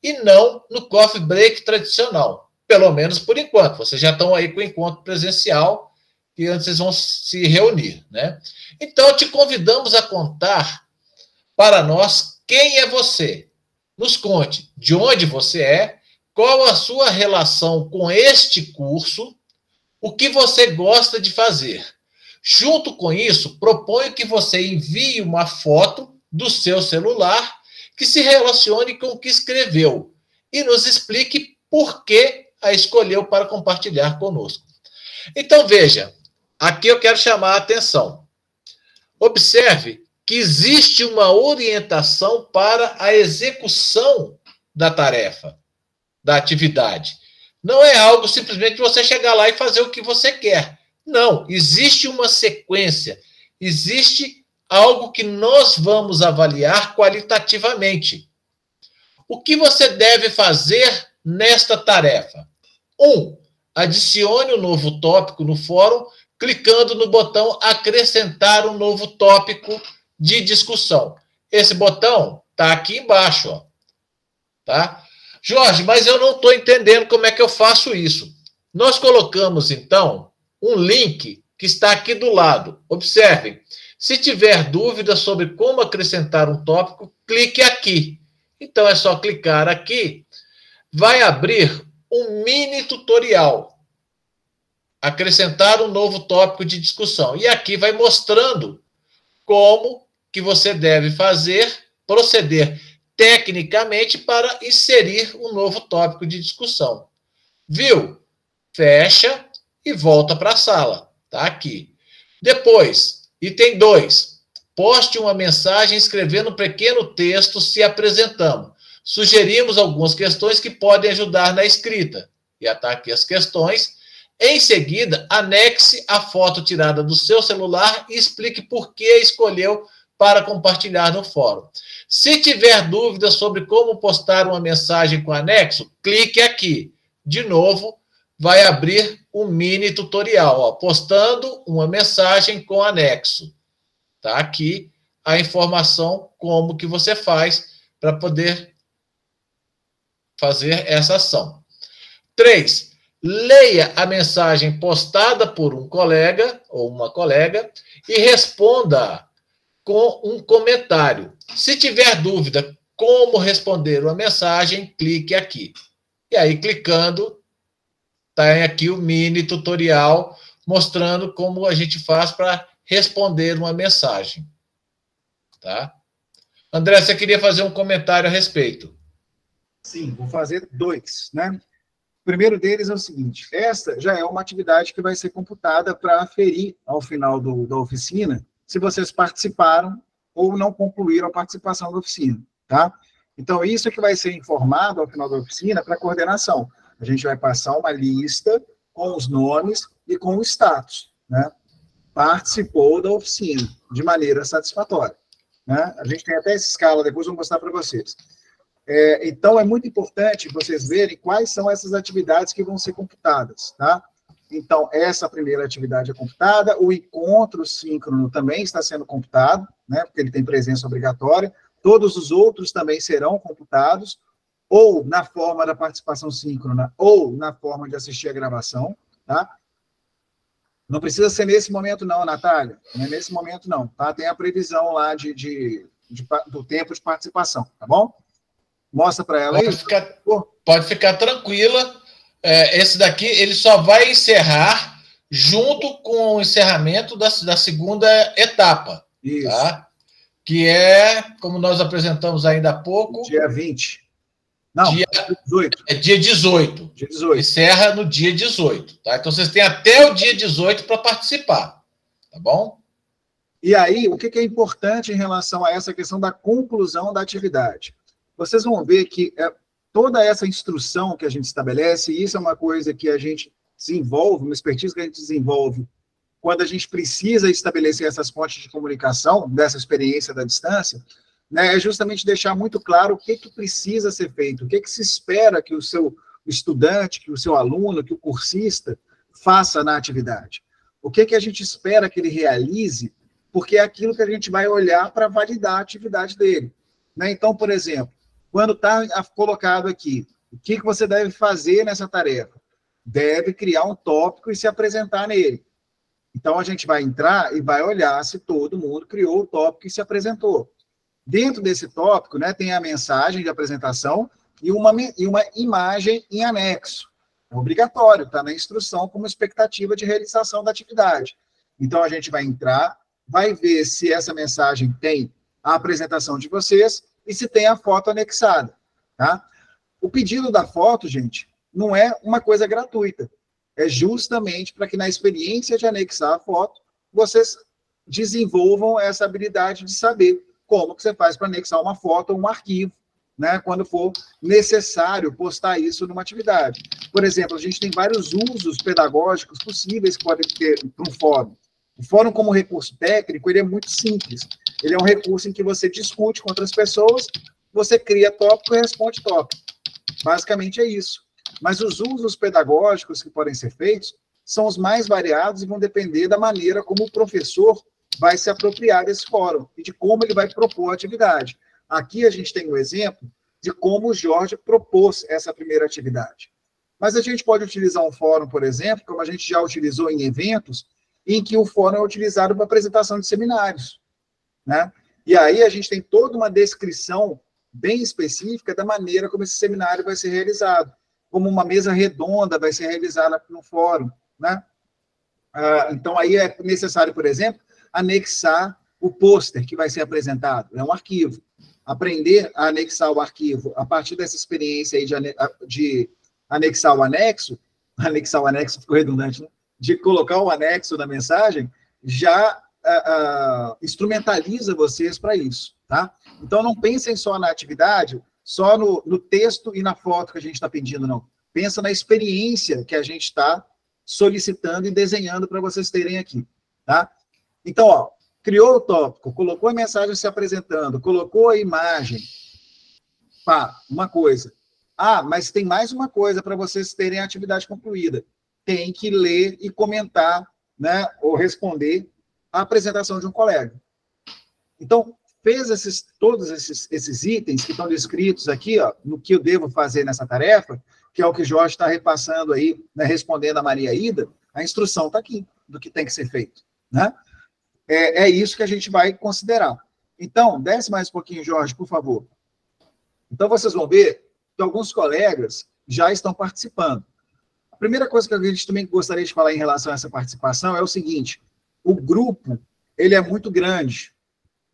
e não no coffee break tradicional, pelo menos por enquanto. Vocês já estão aí com o encontro presencial, e antes vocês vão se reunir, né? Então, te convidamos a contar para nós quem é você. Nos conte de onde você é, qual a sua relação com este curso, o que você gosta de fazer. Junto com isso, proponho que você envie uma foto do seu celular que se relacione com o que escreveu e nos explique por que a escolheu para compartilhar conosco. Então, veja, aqui eu quero chamar a atenção. observe que existe uma orientação para a execução da tarefa, da atividade. Não é algo simplesmente você chegar lá e fazer o que você quer. Não, existe uma sequência, existe algo que nós vamos avaliar qualitativamente. O que você deve fazer nesta tarefa? 1. Adicione um novo tópico no fórum, clicando no botão acrescentar um novo tópico de discussão. Esse botão está aqui embaixo, ó. Tá? Jorge, mas eu não estou entendendo como é que eu faço isso. Nós colocamos, então, um link que está aqui do lado. Observem. Se tiver dúvida sobre como acrescentar um tópico, clique aqui. Então, é só clicar aqui. Vai abrir um mini tutorial. Acrescentar um novo tópico de discussão. E aqui vai mostrando como que você deve proceder tecnicamente para inserir um novo tópico de discussão. Viu? Fecha e volta para a sala. Tá aqui. Depois, item 2. Poste uma mensagem escrevendo um pequeno texto se apresentamos. Sugerimos algumas questões que podem ajudar na escrita. Já está aqui as questões. Em seguida, anexe a foto tirada do seu celular e explique por que escolheu para compartilhar no fórum. Se tiver dúvidas sobre como postar uma mensagem com anexo, clique aqui. De novo, vai abrir um mini tutorial, ó, postando uma mensagem com anexo. Tá aqui a informação como que você faz para poder fazer essa ação. 3. Leia a mensagem postada por um colega ou uma colega e responda com um comentário. Se tiver dúvida como responder uma mensagem, clique aqui. E aí, clicando, está aqui o mini tutorial mostrando como a gente faz para responder uma mensagem. Tá? André, você queria fazer um comentário a respeito? Sim, vou fazer 2, né? O primeiro deles é o seguinte, esta já é uma atividade que vai ser computada para aferir ao final da oficina se vocês participaram ou não concluíram a participação da oficina, tá? Então, isso é que vai ser informado ao final da oficina para a coordenação. A gente vai passar uma lista com os nomes e com o status, né? Participou da oficina de maneira satisfatória, né? A gente tem até essa escala, depois eu vou mostrar para vocês. Então, é muito importante vocês verem quais são essas atividades que vão ser computadas, tá? Então, essa primeira atividade é computada, o encontro síncrono também está sendo computado, né? Porque ele tem presença obrigatória, todos os outros também serão computados, ou na forma da participação síncrona, ou na forma de assistir a gravação, tá? Não precisa ser nesse momento não, Natália, não é nesse momento não, tá? Tem a previsão lá do tempo de participação, tá bom? Mostra para ela aí. Pode ficar tranquila. Esse daqui, ele só vai encerrar junto com o encerramento da segunda etapa. Isso. Tá? Que é, como nós apresentamos ainda há pouco... Dia 20. Não, dia 18. É dia 18. Dia 18. Encerra no dia 18. Tá? Então, vocês têm até o dia 18 para participar. Tá bom? E aí, o que é importante em relação a essa questão da conclusão da atividade? Vocês vão ver que toda essa instrução que a gente estabelece, e isso é uma coisa que a gente desenvolve, uma expertise que a gente desenvolve quando a gente precisa estabelecer essas pontes de comunicação, dessa experiência da distância, né, é justamente deixar muito claro o que precisa ser feito, o que se espera que o seu estudante, que o seu aluno, que o cursista faça na atividade. O que a gente espera que ele realize, porque é aquilo que a gente vai olhar para validar a atividade dele. Né? Então, por exemplo, quando está colocado aqui, o que você deve fazer nessa tarefa? Deve criar um tópico e se apresentar nele. Então, a gente vai entrar e vai olhar se todo mundo criou o tópico e se apresentou. Dentro desse tópico, né, tem a mensagem de apresentação e uma imagem em anexo. É obrigatório, está na instrução como expectativa de realização da atividade. Então, a gente vai entrar, vai ver se essa mensagem tem a apresentação de vocês e se tem a foto anexada, tá? O pedido da foto, gente, não é uma coisa gratuita. É justamente para que na experiência de anexar a foto, vocês desenvolvam essa habilidade de saber como que você faz para anexar uma foto ou um arquivo, né, quando for necessário postar isso numa atividade. Por exemplo, a gente tem vários usos pedagógicos possíveis que podem ter para um fórum. O fórum, como recurso técnico, ele é muito simples. Ele é um recurso em que você discute com outras pessoas, você cria tópico e responde tópico. Basicamente é isso. Mas os usos pedagógicos que podem ser feitos são os mais variados e vão depender da maneira como o professor vai se apropriar desse fórum e de como ele vai propor a atividade. Aqui a gente tem um exemplo de como o Jorge propôs essa primeira atividade. Mas a gente pode utilizar um fórum, por exemplo, como a gente já utilizou em eventos, em que o fórum é utilizado para apresentação de seminários, né? E aí a gente tem toda uma descrição bem específica da maneira como esse seminário vai ser realizado, como uma mesa redonda vai ser realizada no fórum, né? Então aí é necessário, por exemplo, anexar o pôster que vai ser apresentado, é um arquivo. Aprender a anexar o arquivo a partir dessa experiência aí de anexar o anexo ficou redundante, né? De colocar o anexo na mensagem, já instrumentaliza vocês para isso, tá? Então, não pensem só na atividade, só no texto e na foto que a gente está pedindo, não. Pensa na experiência que a gente está solicitando e desenhando para vocês terem aqui, tá? Então, ó, criou o tópico, colocou a mensagem se apresentando, colocou a imagem, pá, uma coisa. Ah, mas tem mais uma coisa para vocês terem a atividade concluída. Tem que ler e comentar, né, ou responder a apresentação de um colega. Então, fez todos esses itens que estão descritos aqui, ó, no que eu devo fazer nessa tarefa, que é o que o Jorge está repassando aí, né, respondendo a Maria Ida, a instrução está aqui, do que tem que ser feito, né? É isso que a gente vai considerar. Então, desce mais um pouquinho, Jorge, por favor. Então, vocês vão ver que alguns colegas já estão participando. A primeira coisa que a gente também gostaria de falar em relação a essa participação é o seguinte: o grupo, ele é muito grande,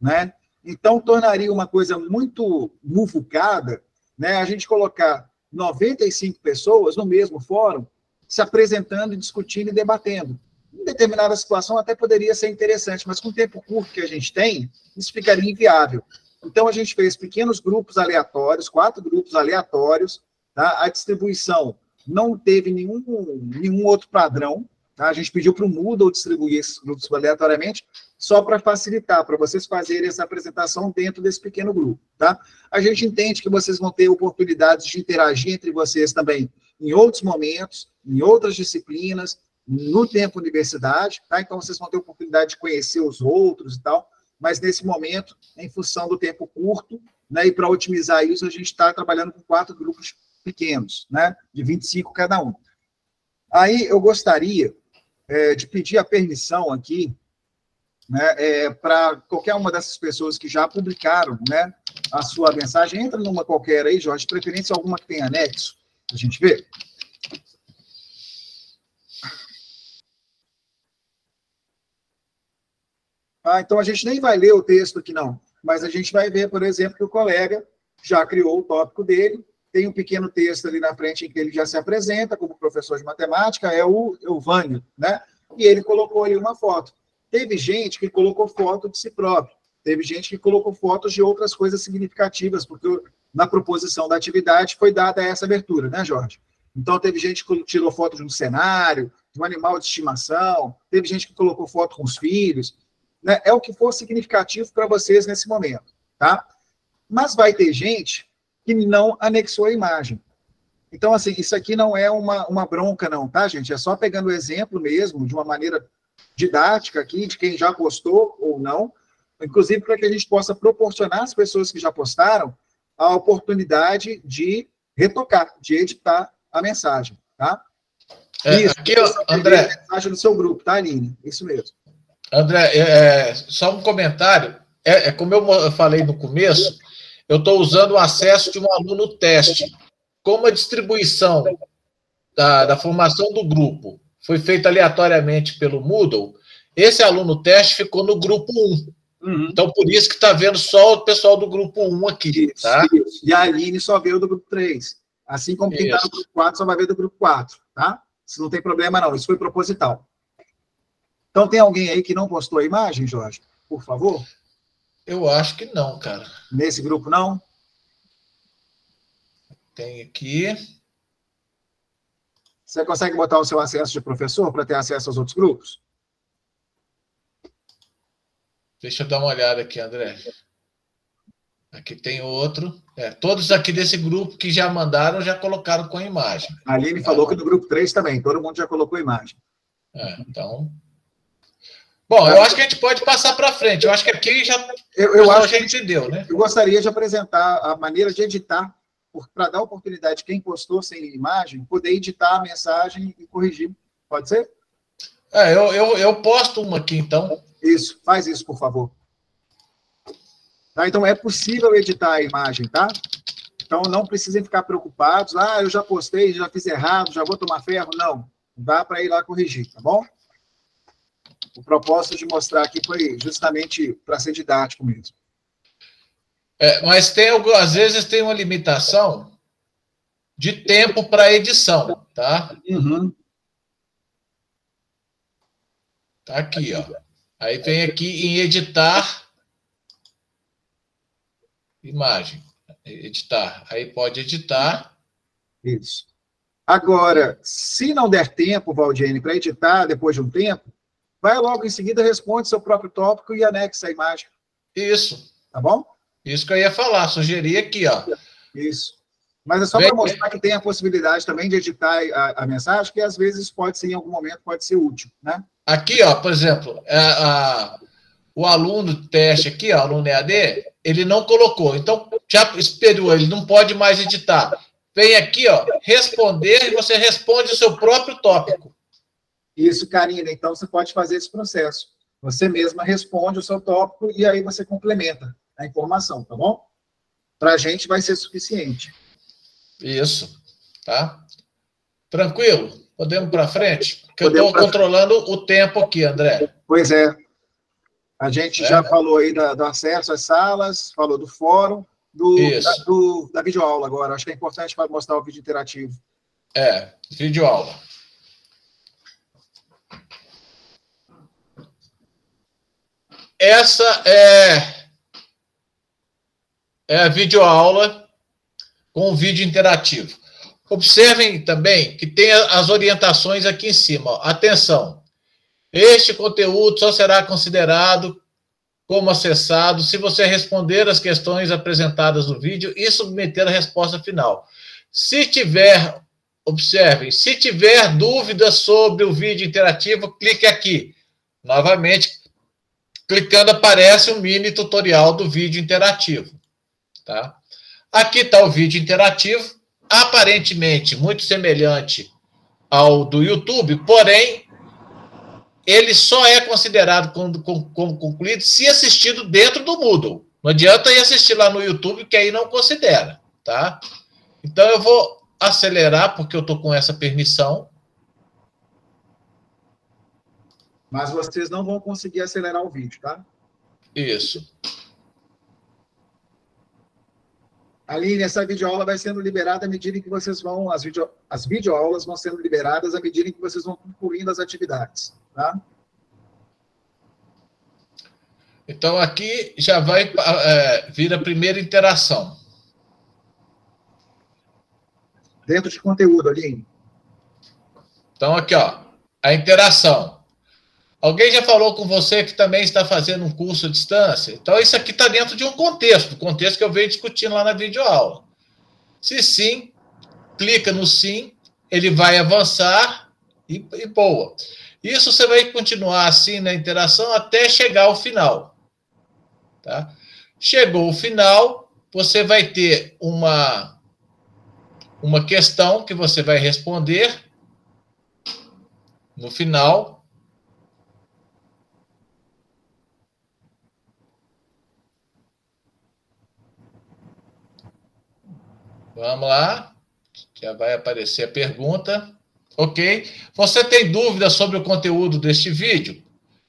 né? Então, tornaria uma coisa muito muvucada, né, a gente colocar 95 pessoas no mesmo fórum, se apresentando, discutindo e debatendo. Em determinada situação até poderia ser interessante, mas com o tempo curto que a gente tem, isso ficaria inviável. Então, a gente fez pequenos grupos aleatórios, 4 grupos aleatórios, tá? A distribuição não teve nenhum outro padrão, tá? A gente pediu para o Moodle distribuir esses grupos aleatoriamente, só para facilitar, para vocês fazerem essa apresentação dentro desse pequeno grupo, tá? A gente entende que vocês vão ter oportunidades de interagir entre vocês também em outros momentos, em outras disciplinas, no tempo universidade, tá? Então, vocês vão ter oportunidade de conhecer os outros e tal, mas nesse momento, em função do tempo curto, né, e para otimizar isso, a gente está trabalhando com 4 grupos pequenos, né, de 25 cada um. Aí, eu gostaria de pedir a permissão aqui, né, para qualquer uma dessas pessoas que já publicaram, né, a sua mensagem, entra numa qualquer aí, Jorge, de preferência alguma que tenha anexo, a gente vê. Então a gente nem vai ler o texto aqui, não, mas a gente vai ver, por exemplo, que o colega já criou o tópico dele, tem um pequeno texto ali na frente em que ele já se apresenta como professor de matemática, é o Euvânio, né? E ele colocou ali uma foto. Teve gente que colocou foto de si próprio, teve gente que colocou fotos de outras coisas significativas, porque na proposição da atividade foi dada essa abertura, né, Jorge? Então, teve gente que tirou foto de um cenário, de um animal de estimação, teve gente que colocou foto com os filhos, né? É o que for significativo para vocês nesse momento, tá? Mas vai ter gente que não anexou a imagem. Então, assim, isso aqui não é uma bronca, não, tá, gente? É só pegando o exemplo mesmo, de uma maneira didática aqui, de quem já postou ou não, inclusive para que a gente possa proporcionar às pessoas que já postaram a oportunidade de retocar, de editar a mensagem, tá? Isso, aqui, André. A mensagem do seu grupo, tá, Aline? Isso mesmo. André, só um comentário. Como eu falei no começo, eu estou usando o acesso de um aluno teste. Como a distribuição da formação do grupo foi feita aleatoriamente pelo Moodle, esse aluno teste ficou no grupo 1. Uhum. Então, por isso que está vendo só o pessoal do grupo 1 aqui. Isso, tá? Isso. E a Aline só vê o do grupo 3. Assim como quem está no grupo 4 só vai ver do grupo 4. Tá? Isso não tem problema, não. Isso foi proposital. Então, tem alguém aí que não postou a imagem, Jorge? Por favor? Eu acho que não, cara. Nesse grupo, não? Tem aqui. Você consegue botar o seu acesso de professor para ter acesso aos outros grupos? Deixa eu dar uma olhada aqui, André. Aqui tem outro. Todos aqui desse grupo que já mandaram, já colocaram com a imagem. A Aline falou que no grupo 3 também, todo mundo já colocou a imagem. Então... Bom, eu acho que a gente pode passar para frente. Eu acho que aqui já, eu acho já entendeu, né? Eu gostaria de apresentar a maneira de editar, para dar oportunidade de quem postou sem imagem, poder editar a mensagem e corrigir. Pode ser? Eu posto uma aqui, então. Isso, faz isso, por favor. Tá? Então, é possível editar a imagem, tá? Então, não precisem ficar preocupados. Ah, eu já postei, já fiz errado, já vou tomar ferro. Não, dá para ir lá corrigir, tá bom? O propósito de mostrar aqui foi justamente para ser didático mesmo. Mas às vezes tem uma limitação de tempo para edição, tá? Uhum. Tá aqui, ó. Aí vem aqui em editar imagem. Editar. Aí pode editar. Isso. Agora, se não der tempo, Valdiene, para editar depois de um tempo, vai logo em seguida, responde seu próprio tópico e anexa a imagem. Isso. Tá bom? Isso que eu ia falar, sugerir aqui, ó. Isso. Mas é só para mostrar que tem a possibilidade também de editar a mensagem, que às vezes pode ser, em algum momento, pode ser útil, né? Aqui, ó, por exemplo, o aluno teste aqui, ó, aluno EAD, ele não colocou, então já esperou, ele não pode mais editar. Vem aqui, ó, responder, e você responde o seu próprio tópico. Isso, Karina, então você pode fazer esse processo. Você mesma responde o seu tópico e aí você complementa a informação, tá bom? Para a gente vai ser suficiente. Isso, tá? Tranquilo? Podemos para frente? Porque eu estou controlando o tempo aqui, André. Pois é. A gente já falou aí do acesso às salas, falou do fórum, da videoaula agora. Acho que é importante para mostrar o vídeo interativo. Videoaula. Essa é a videoaula com vídeo interativo. Observem também que tem as orientações aqui em cima. Ó. Atenção! Este conteúdo só será considerado como acessado se você responder as questões apresentadas no vídeo e submeter a resposta final. Se tiver, observem, se tiver dúvidas sobre o vídeo interativo, clique aqui. Novamente, clicando aparece um mini tutorial do vídeo interativo. Tá? Aqui está o vídeo interativo, aparentemente muito semelhante ao do YouTube, porém, ele só é considerado como concluído se assistido dentro do Moodle. Não adianta ir assistir lá no YouTube, que aí não considera. Tá? Então, eu vou acelerar, porque eu estou com essa permissão. Mas vocês não vão conseguir acelerar o vídeo, tá? Isso. Aline, essa videoaula vai sendo liberada à medida em que vocês vão... As videoaulas vão sendo liberadas à medida em que vocês vão concluindo as atividades, tá? Então, aqui já vai vir a primeira interação. Dentro de conteúdo, Aline. Então, aqui, ó, a interação. Alguém já falou com você que também está fazendo um curso à distância? Então, isso aqui está dentro de um contexto, contexto que eu venho discutindo lá na videoaula. Se sim, clica no sim, ele vai avançar e boa. Isso você vai continuar assim na interação até chegar ao final. Tá? Chegou o final, você vai ter uma questão que você vai responder no final. Vamos lá, já vai aparecer a pergunta. Ok? Você tem dúvidas sobre o conteúdo deste vídeo?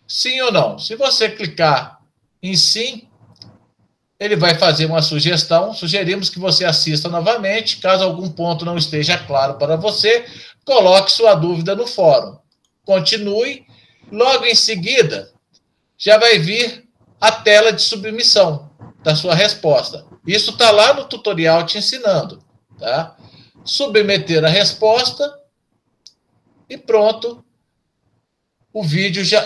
Sim ou não? Se você clicar em sim, ele vai fazer uma sugestão. Sugerimos que você assista novamente. Caso algum ponto não esteja claro para você, coloque sua dúvida no fórum. Continue Logo em seguida, já vai vir a tela de submissão da sua resposta. Isso está lá no tutorial te ensinando, tá? Submeter a resposta e pronto.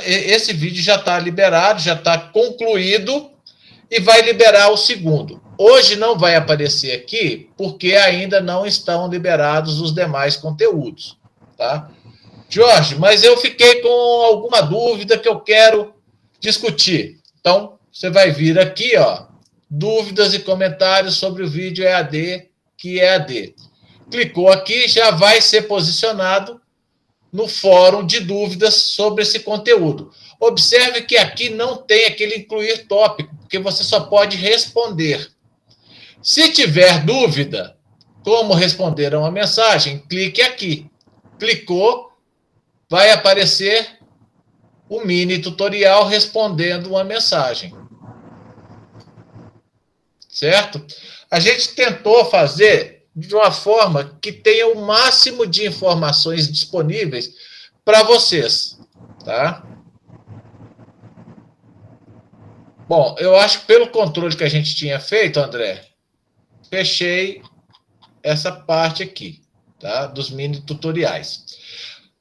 Esse vídeo já está liberado, já está concluído e vai liberar o segundo. Hoje não vai aparecer aqui porque ainda não estão liberados os demais conteúdos, tá? Jorge, mas eu fiquei com alguma dúvida que eu quero discutir. Então, você vai vir aqui, ó, dúvidas e comentários sobre o vídeo EAD, que é EAD. Clicou aqui, já vai ser posicionado no fórum de dúvidas sobre esse conteúdo. Observe que aqui não tem aquele incluir tópico, porque você só pode responder. Se tiver dúvida, como responder a uma mensagem, clique aqui. Clicou, vai aparecer o mini tutorial respondendo uma mensagem. Certo? A gente tentou fazer de uma forma que tenha o máximo de informações disponíveis para vocês, tá? Bom, eu acho que pelo controle que a gente tinha feito, André, fechei essa parte aqui, tá? Dos mini tutoriais.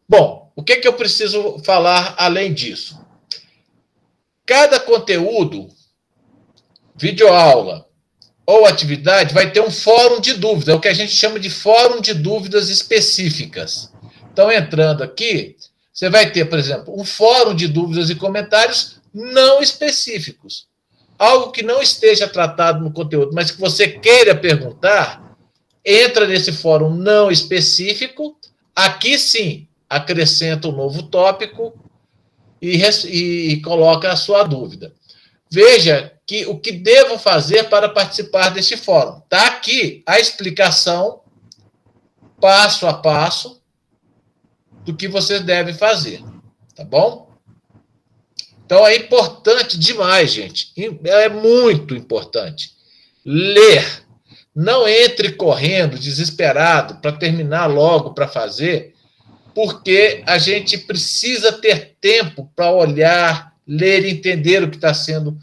Bom, o que eu preciso falar além disso? Cada conteúdo, videoaula ou atividade, vai ter um fórum de dúvidas, é o que a gente chama de fórum de dúvidas específicas. Então, entrando aqui, você vai ter, por exemplo, um fórum de dúvidas e comentários não específicos. Algo que não esteja tratado no conteúdo, mas que você queira perguntar, entra nesse fórum não específico, aqui sim, acrescenta um novo tópico e coloca a sua dúvida. Veja que o que devo fazer para participar deste fórum. Está aqui a explicação, passo a passo, do que você deve fazer. Tá bom? Então, é importante demais, gente. É muito importante. Ler. Não entre correndo, desesperado, para terminar logo para fazer, porque a gente precisa ter tempo para olhar, ler e entender o que está sendo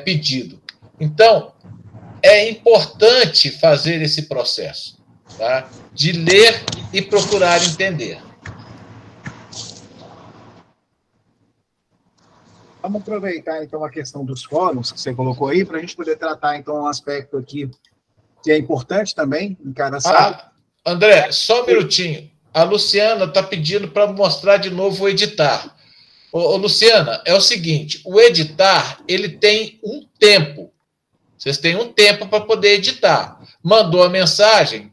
pedido. Então, é importante fazer esse processo, tá? De ler e procurar entender. Vamos aproveitar, então, a questão dos fóruns que você colocou aí, para a gente poder tratar, então, um aspecto aqui que é importante também em cada sala. André, só um minutinho. A Luciana está pedindo para mostrar de novo o editar. Ô, Luciana, é o seguinte, o editar, ele tem um tempo. Vocês têm um tempo para poder editar. Mandou a mensagem.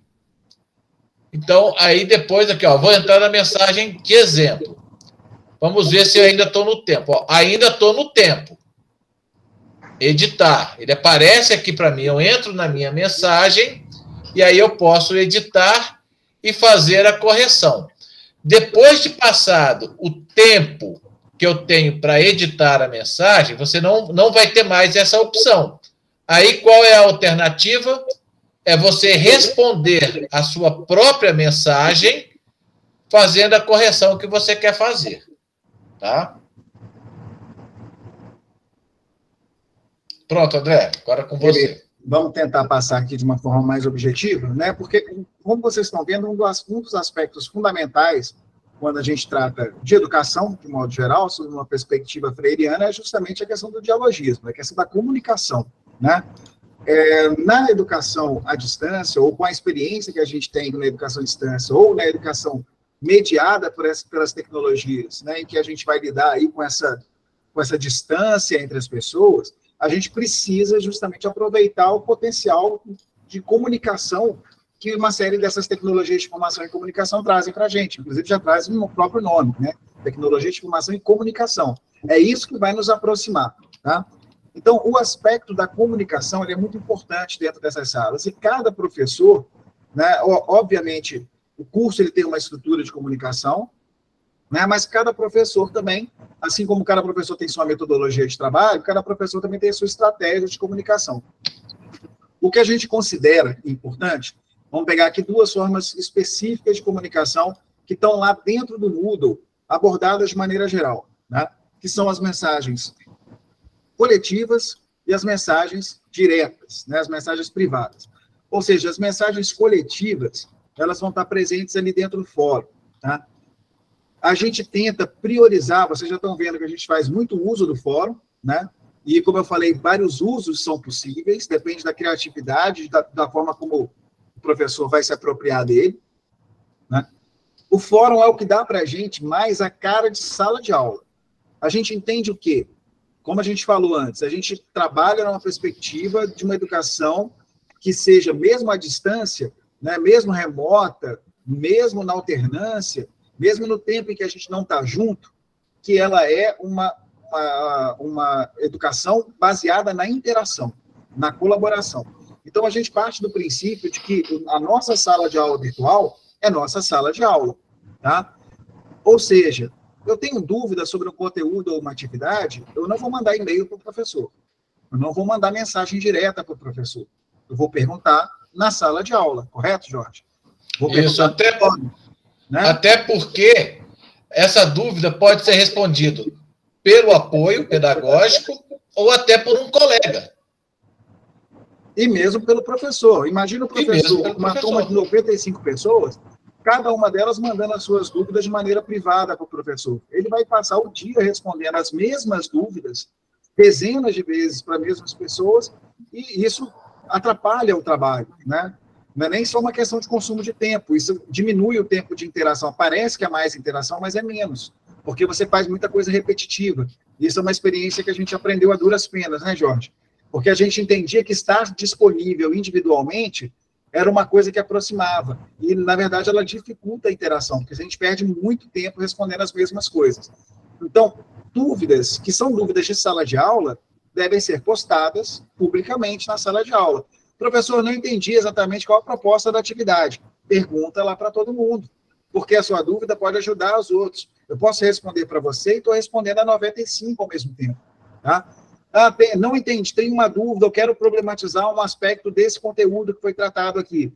Então, aí depois aqui, ó, vou entrar na mensagem de exemplo. Vamos ver se eu ainda estou no tempo. Ó, ainda estou no tempo. Editar. Ele aparece aqui para mim, eu entro na minha mensagem e aí eu posso editar e fazer a correção. Depois de passado o tempo que eu tenho para editar a mensagem, você não vai ter mais essa opção. Aí, qual é a alternativa? É você responder a sua própria mensagem fazendo a correção que você quer fazer. Tá? Pronto, André, agora com você. Vamos tentar passar aqui de uma forma mais objetiva, né? Porque, como vocês estão vendo, um dos aspectos fundamentais quando a gente trata de educação, de modo geral, sob uma perspectiva freiriana, é justamente a questão do dialogismo, a questão da comunicação, né? Na educação à distância, ou com a experiência que a gente tem na educação à distância, ou na educação mediada pelas tecnologias, né, em que a gente vai lidar aí com essa distância entre as pessoas, a gente precisa justamente aproveitar o potencial de comunicação que uma série dessas tecnologias de informação e comunicação trazem para a gente. Inclusive, já trazem o próprio nome, né? Tecnologia de informação e comunicação. É isso que vai nos aproximar, tá? Então, o aspecto da comunicação ele é muito importante dentro dessas salas. E cada professor, né, obviamente, o curso ele tem uma estrutura de comunicação, né, mas cada professor também, assim como cada professor tem sua metodologia de trabalho, cada professor também tem a sua estratégia de comunicação. O que a gente considera importante, vamos pegar aqui duas formas específicas de comunicação que estão lá dentro do Moodle, abordadas de maneira geral. né? Que são as mensagens coletivas e as mensagens diretas, né? As mensagens privadas. Ou seja, as mensagens coletivas, elas vão estar presentes ali dentro do fórum, tá? A gente tenta priorizar, vocês já estão vendo que a gente faz muito uso do fórum, né? E, como eu falei, vários usos são possíveis, depende da criatividade, da forma como o professor vai se apropriar dele, né? O fórum é o que dá para a gente mais a cara de sala de aula. A gente entende o quê? Como a gente falou antes, a gente trabalha numa perspectiva de uma educação que seja, mesmo à distância, né, mesmo remota, mesmo na alternância, mesmo no tempo em que a gente não está junto, que ela é uma educação baseada na interação, na colaboração. Então, a gente parte do princípio de que a nossa sala de aula virtual é nossa sala de aula, tá? Ou seja, eu tenho dúvida sobre um conteúdo ou uma atividade, eu não vou mandar e-mail para o professor, eu não vou mandar mensagem direta para o professor, eu vou perguntar na sala de aula, correto, Jorge? Isso, até porque essa dúvida pode ser respondida pelo apoio pedagógico ou até por um colega. E mesmo pelo professor. Imagina o professor, uma turma de 95 pessoas, cada uma delas mandando as suas dúvidas de maneira privada para o professor. Ele vai passar o dia respondendo as mesmas dúvidas, dezenas de vezes para as mesmas pessoas, e isso atrapalha o trabalho, né? Não é nem só uma questão de consumo de tempo, isso diminui o tempo de interação. Parece que é mais interação, mas é menos, porque você faz muita coisa repetitiva. Isso é uma experiência que a gente aprendeu a duras penas, né, Jorge? Porque a gente entendia que estar disponível individualmente era uma coisa que aproximava. E, na verdade, ela dificulta a interação, porque a gente perde muito tempo respondendo as mesmas coisas. Então, dúvidas que são dúvidas de sala de aula devem ser postadas publicamente na sala de aula. Professor, não entendi exatamente qual a proposta da atividade. Pergunta lá para todo mundo, porque a sua dúvida pode ajudar os outros. Eu posso responder para você e estou respondendo a 95 ao mesmo tempo, tá? Não entendi, tenho uma dúvida, eu quero problematizar um aspecto desse conteúdo que foi tratado aqui.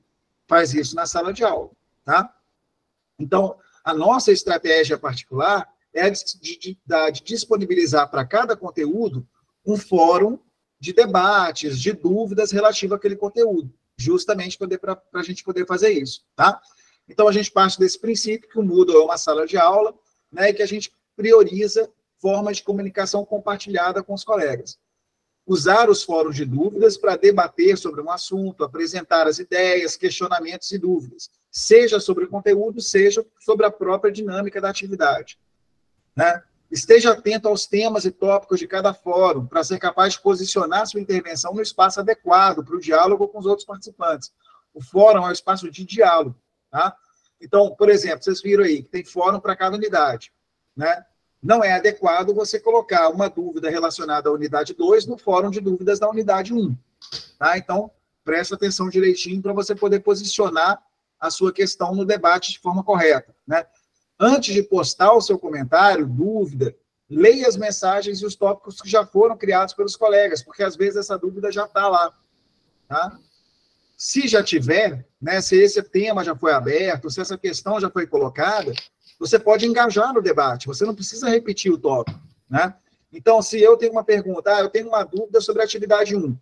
Faz isso na sala de aula, tá? Então, a nossa estratégia particular é a de disponibilizar para cada conteúdo um fórum de debates, de dúvidas relativas àquele conteúdo, justamente para a gente poder fazer isso, tá? Então, a gente parte desse princípio que o Moodle é uma sala de aula, né, e que a gente prioriza formas de comunicação compartilhada com os colegas. Usar os fóruns de dúvidas para debater sobre um assunto, apresentar as ideias, questionamentos e dúvidas, seja sobre o conteúdo, seja sobre a própria dinâmica da atividade, né? Esteja atento aos temas e tópicos de cada fórum, para ser capaz de posicionar sua intervenção no espaço adequado para o diálogo com os outros participantes. O fórum é um espaço de diálogo, tá? Então, por exemplo, vocês viram aí que tem fórum para cada unidade, né? Não é adequado você colocar uma dúvida relacionada à unidade 2 no fórum de dúvidas da unidade 1, tá? Então, presta atenção direitinho para você poder posicionar a sua questão no debate de forma correta, né? Antes de postar o seu comentário, dúvida, leia as mensagens e os tópicos que já foram criados pelos colegas, porque às vezes essa dúvida já está lá, tá? Se já tiver, né, se esse tema já foi aberto, se essa questão já foi colocada, você pode engajar no debate, você não precisa repetir o tópico, né? Então, se eu tenho uma pergunta, eu tenho uma dúvida sobre a atividade 1,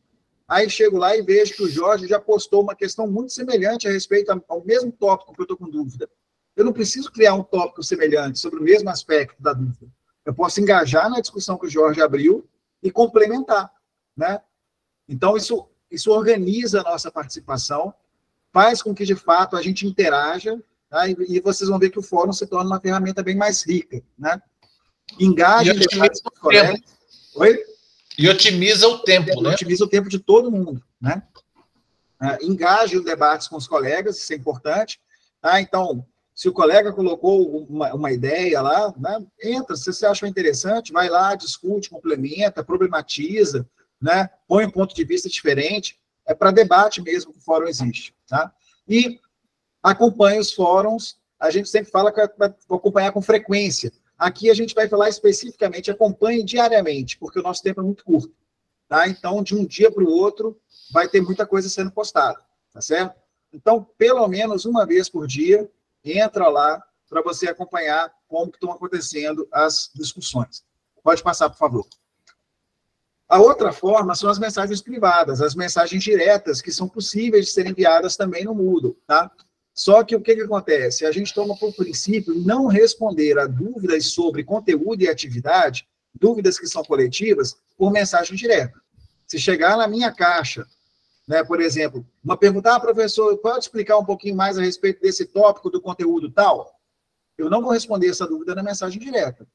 aí chego lá e vejo que o Jorge já postou uma questão muito semelhante a respeito ao mesmo tópico que eu estou com dúvida. Eu não preciso criar um tópico semelhante sobre o mesmo aspecto da dúvida. Eu posso engajar na discussão que o Jorge abriu e complementar, né? Então, isso organiza a nossa participação, faz com que, de fato, a gente interaja, tá? E vocês vão ver que o fórum se torna uma ferramenta bem mais rica, né? Engaja em debates com os colegas. Oi? E otimiza o tempo, né? Otimiza o tempo de todo mundo, né? Engaje em debates com os colegas, isso é importante, tá? Então, se o colega colocou uma ideia lá, né, entra, se você achou interessante, vai lá, discute, complementa, problematiza, né, põe um ponto de vista diferente, é para debate mesmo que o fórum existe, tá? E acompanhe os fóruns, a gente sempre fala que vai acompanhar com frequência. Aqui a gente vai falar especificamente, acompanhe diariamente, porque o nosso tempo é muito curto, tá? Então, de um dia para o outro, vai ter muita coisa sendo postada, tá certo? Então, pelo menos uma vez por dia, entra lá para você acompanhar como que estão acontecendo as discussões. Pode passar, por favor. A outra forma são as mensagens privadas, as mensagens diretas, que são possíveis de serem enviadas também no Moodle, tá? Só que o que acontece? A gente toma por princípio não responder a dúvidas sobre conteúdo e atividade, dúvidas que são coletivas, por mensagem direta. Se chegar na minha caixa, né, por exemplo, uma pergunta, professor, pode explicar um pouquinho mais a respeito desse tópico do conteúdo tal? Eu não vou responder essa dúvida na mensagem direta.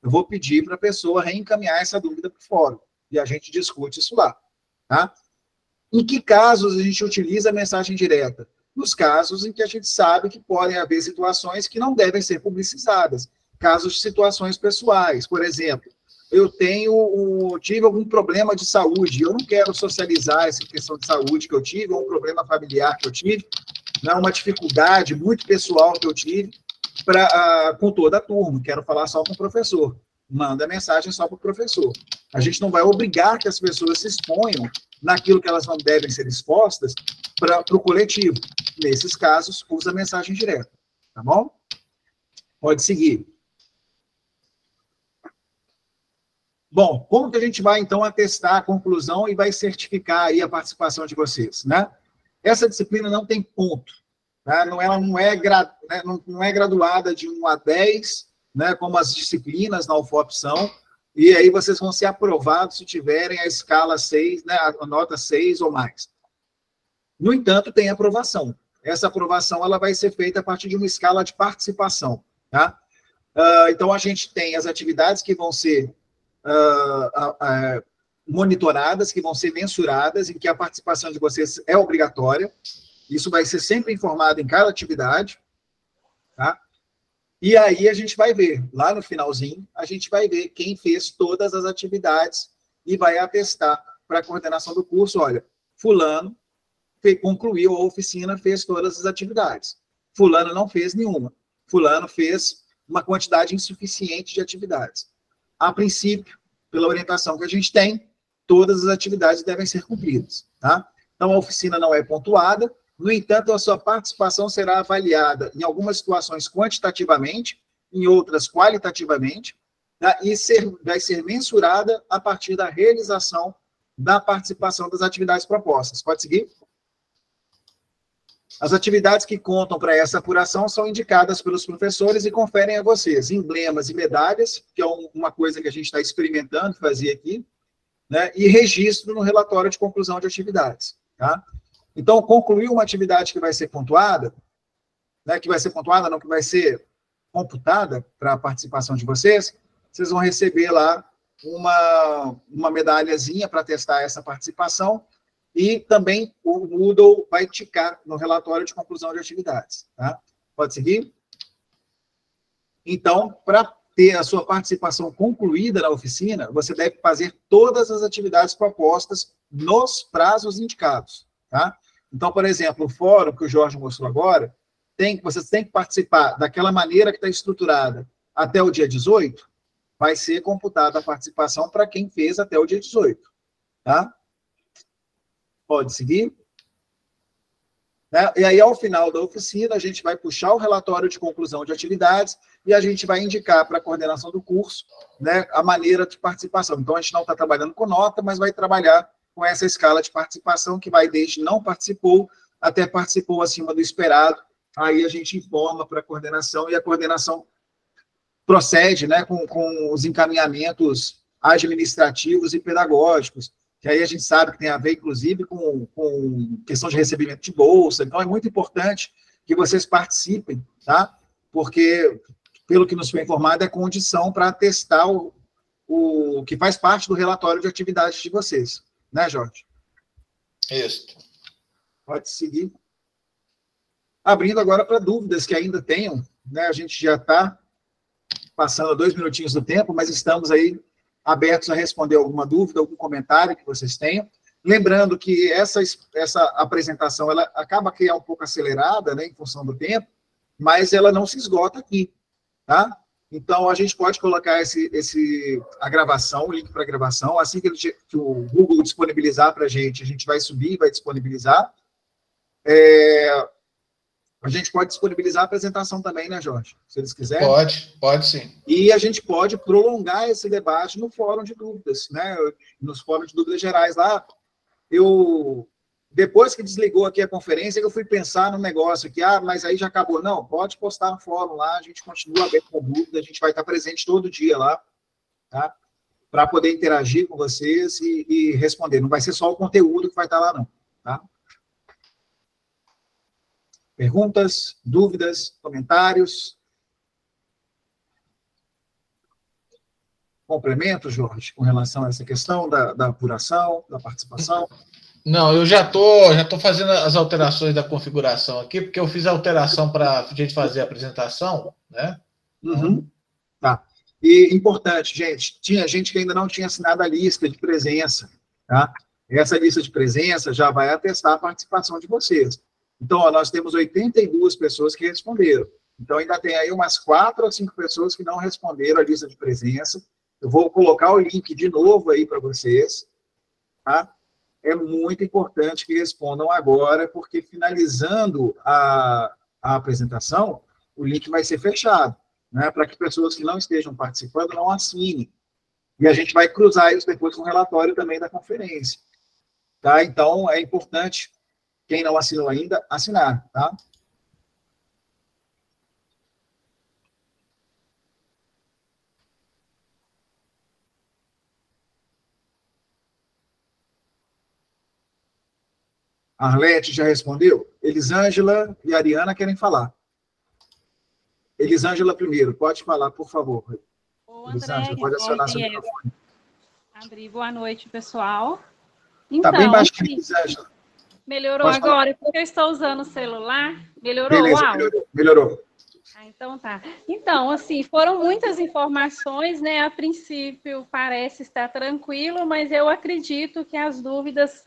Eu vou pedir para a pessoa reencaminhar essa dúvida para o fórum. E a gente discute isso lá. Tá? Em que casos a gente utiliza a mensagem direta? Nos casos em que a gente sabe que podem haver situações que não devem ser publicizadas. Casos de situações pessoais. Por exemplo, eu tive algum problema de saúde, eu não quero socializar essa questão de saúde que eu tive, ou um problema familiar que eu tive, né, uma dificuldade muito pessoal que eu tive, com toda a turma, quero falar só com o professor. Manda mensagem só para o professor. A gente não vai obrigar que as pessoas se exponham naquilo que elas não devem ser expostas para o coletivo. Nesses casos, usa mensagem direta. Tá bom? Pode seguir. Bom, como que a gente vai, então, atestar a conclusão e vai certificar aí a participação de vocês, né? Essa disciplina não tem ponto. Tá? Ela não é graduada de 1 a 10, né, como as disciplinas na UFOP são, e aí vocês vão ser aprovados se tiverem a escala 6, né, a nota 6 ou mais. No entanto, tem aprovação. Essa aprovação ela vai ser feita a partir de uma escala de participação. Tá? Então, a gente tem as atividades que vão ser monitoradas, que vão ser mensuradas, em que a participação de vocês é obrigatória. Isso vai ser sempre informado em cada atividade. Tá? E aí a gente vai ver, lá no finalzinho, a gente vai ver quem fez todas as atividades e vai atestar para a coordenação do curso, olha, fulano concluiu a oficina, fez todas as atividades. Fulano não fez nenhuma. Fulano fez uma quantidade insuficiente de atividades. A princípio, pela orientação que a gente tem, todas as atividades devem ser cumpridas. Tá? Então, a oficina não é pontuada. No entanto, a sua participação será avaliada em algumas situações quantitativamente, em outras qualitativamente, tá? E vai ser mensurada a partir da realização da participação das atividades propostas. Pode seguir? As atividades que contam para essa apuração são indicadas pelos professores e conferem a vocês emblemas e medalhas, que é uma coisa que a gente está experimentando fazer aqui, né? E registro no relatório de conclusão de atividades. Tá? Então, concluir uma atividade que vai ser pontuada, né, que vai ser computada para a participação de vocês, vocês vão receber lá uma medalhazinha para testar essa participação e também o Moodle vai ticar no relatório de conclusão de atividades. Tá? Pode seguir? Então, para ter a sua participação concluída na oficina, você deve fazer todas as atividades propostas nos prazos indicados. Tá? Então, por exemplo, o fórum que o Jorge mostrou agora, vocês têm que participar daquela maneira que está estruturada até o dia 18, vai ser computada a participação para quem fez até o dia 18. Tá? Pode seguir. Né? E aí, ao final da oficina, a gente vai puxar o relatório de conclusão de atividades e a gente vai indicar para a coordenação do curso, né, a maneira de participação. Então, a gente não está trabalhando com nota, mas vai trabalhar com essa escala de participação, que vai desde não participou até participou acima do esperado. Aí a gente informa para a coordenação e a coordenação procede, né, com os encaminhamentos administrativos e pedagógicos, que aí a gente sabe que tem a ver, inclusive, com questão de recebimento de bolsa. Então, é muito importante que vocês participem, tá? Porque, pelo que nos foi informado, é condição para atestar o que faz parte do relatório de atividades de vocês. Né, Jorge? Isso. Pode seguir. Abrindo agora para dúvidas que ainda tenham, né? A gente já está passando 2 minutinhos do tempo, mas estamos aí abertos a responder alguma dúvida, algum comentário que vocês tenham. Lembrando que essa apresentação ela acaba que é um pouco acelerada, né, em função do tempo, mas ela não se esgota aqui, tá? Então, a gente pode colocar a gravação, o link para a gravação, assim que o Google disponibilizar para a gente vai subir e vai disponibilizar. A gente pode disponibilizar a apresentação também, né, Jorge? Se eles quiserem. Pode sim. E a gente pode prolongar esse debate no fórum de dúvidas, né? Nos fóruns de dúvidas gerais lá. Depois que desligou aqui a conferência, eu fui pensar no negócio aqui, mas aí já acabou. Não, pode postar no fórum lá, a gente continua aberto com dúvida, a gente vai estar presente todo dia lá, tá? Para poder interagir com vocês e responder. Não vai ser só o conteúdo que vai estar lá, não, tá? Perguntas, dúvidas, comentários? Complemento, Jorge, com relação a essa questão da apuração, da participação? Não, eu já tô fazendo as alterações da configuração aqui, porque eu fiz a alteração para a gente fazer a apresentação, né? Uhum. Tá. E importante, gente, tinha gente que ainda não tinha assinado a lista de presença, tá? Essa lista de presença já vai atestar a participação de vocês. Então, ó, nós temos 82 pessoas que responderam. Então, ainda tem aí umas 4 ou 5 pessoas que não responderam a lista de presença. Eu vou colocar o link de novo aí para vocês, tá? É muito importante que respondam agora, porque finalizando a apresentação, o link vai ser fechado, né? Para que pessoas que não estejam participando não assinem. E a gente vai cruzar isso depois com o relatório também da conferência, tá? Então, é importante, quem não assinou ainda, assinar, tá? Arlete já respondeu? Elisângela e Ariana querem falar. Elisângela primeiro, pode falar, por favor. Elisângela, pode acionar seu microfone. André, boa noite, pessoal. Está bem baixinho, Elisângela. Melhorou pode agora, falar. Porque eu estou usando o celular. Melhorou Beleza, o áudio? Melhorou. Então tá. Então, assim, foram muitas informações, né? A princípio parece estar tranquilo, mas eu acredito que as dúvidas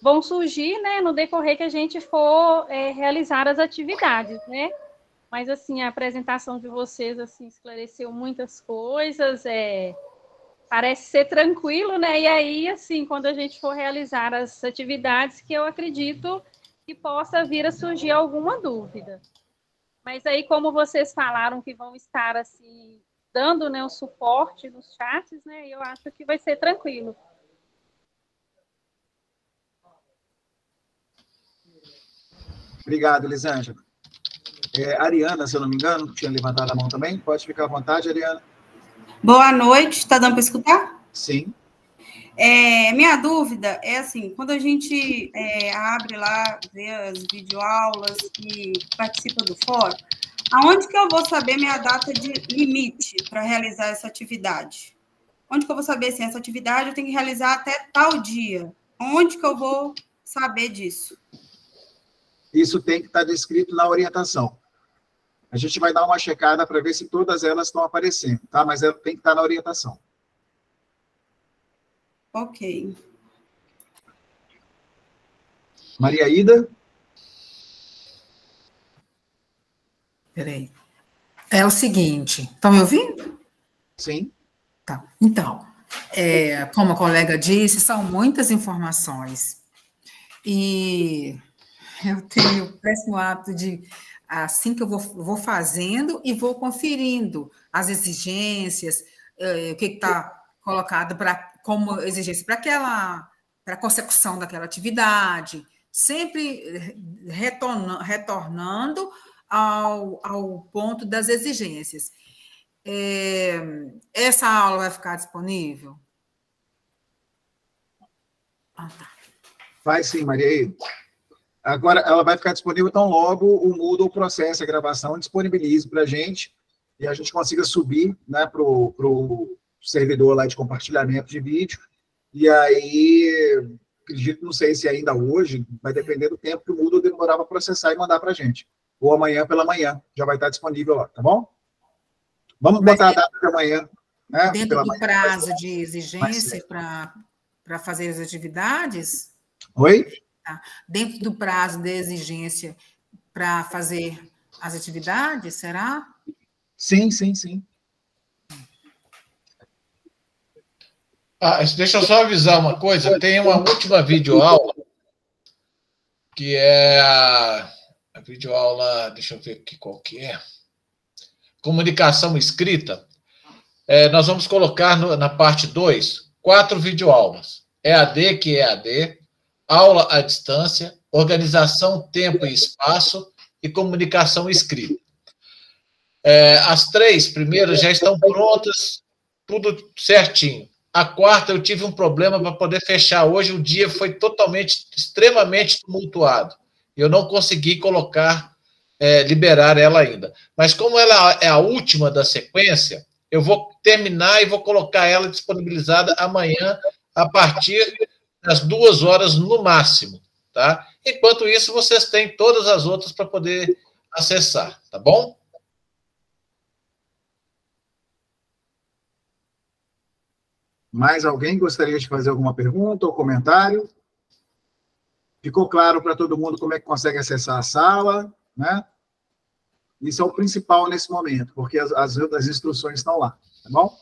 vão surgir, né, no decorrer que a gente for realizar as atividades, né? Mas, assim, a apresentação de vocês, assim, esclareceu muitas coisas, parece ser tranquilo, né? E aí, assim, quando a gente for realizar as atividades, que eu acredito que possa vir a surgir alguma dúvida. Mas aí, como vocês falaram que vão estar, assim, dando, né, o suporte nos chats, né? Eu acho que vai ser tranquilo. Obrigado, Elisângela. Ariana, se eu não me engano, tinha levantado a mão também. Pode ficar à vontade, Ariana. Boa noite. Está dando para escutar? Sim. Minha dúvida é assim, quando a gente abre lá, vê as videoaulas e participa do fórum, aonde que eu vou saber minha data de limite para realizar essa atividade? Onde que eu vou saber se essa atividade eu tenho que realizar até tal dia? Onde que eu vou saber disso? Isso tem que estar descrito na orientação. A gente vai dar uma checada para ver se todas elas estão aparecendo, tá? Mas tem que estar na orientação. Ok. Maria Ida? Peraí. É o seguinte, estão me ouvindo? Sim. Tá. Então, como a colega disse, são muitas informações. E eu tenho o péssimo hábito de, assim que eu vou fazendo e vou conferindo as exigências, o que está colocado como exigência para a consecução daquela atividade, sempre retornando ao ponto das exigências. Essa aula vai ficar disponível? Tá. Vai sim, Maria Ida. Agora, ela vai ficar disponível tão logo o Moodle processa a gravação, disponibilize para a gente e a gente consiga subir, né, para o servidor lá de compartilhamento de vídeo. E aí, acredito, não sei se ainda hoje, vai depender do tempo que o Moodle demorar para processar e mandar para a gente. Ou amanhã pela manhã, já vai estar disponível lá, tá bom? Vamos botar a data de amanhã. Né, dentro do prazo de exigência para fazer as atividades? Oi? Dentro do prazo de exigência para fazer as atividades, será? Sim, sim, sim. Deixa eu só avisar uma coisa, tem uma última videoaula, que é a videoaula, deixa eu ver aqui qual que é. Comunicação escrita. Nós vamos colocar na parte 2, 4 videoaulas. EAD, que é EAD, aula à distância, organização, tempo e espaço e comunicação escrita. As 3 primeiras já estão prontas, tudo certinho. A 4ª eu tive um problema para poder fechar hoje, o dia foi extremamente tumultuado. Eu não consegui liberar ela ainda. Mas como ela é a última da sequência, eu vou terminar e vou colocar ela disponibilizada amanhã, a partir das 2 horas no máximo, tá? Enquanto isso, vocês têm todas as outras para poder acessar, tá bom? Mais alguém gostaria de fazer alguma pergunta ou comentário? Ficou claro para todo mundo como é que consegue acessar a sala, né? Isso é o principal nesse momento, porque as instruções estão lá, tá bom?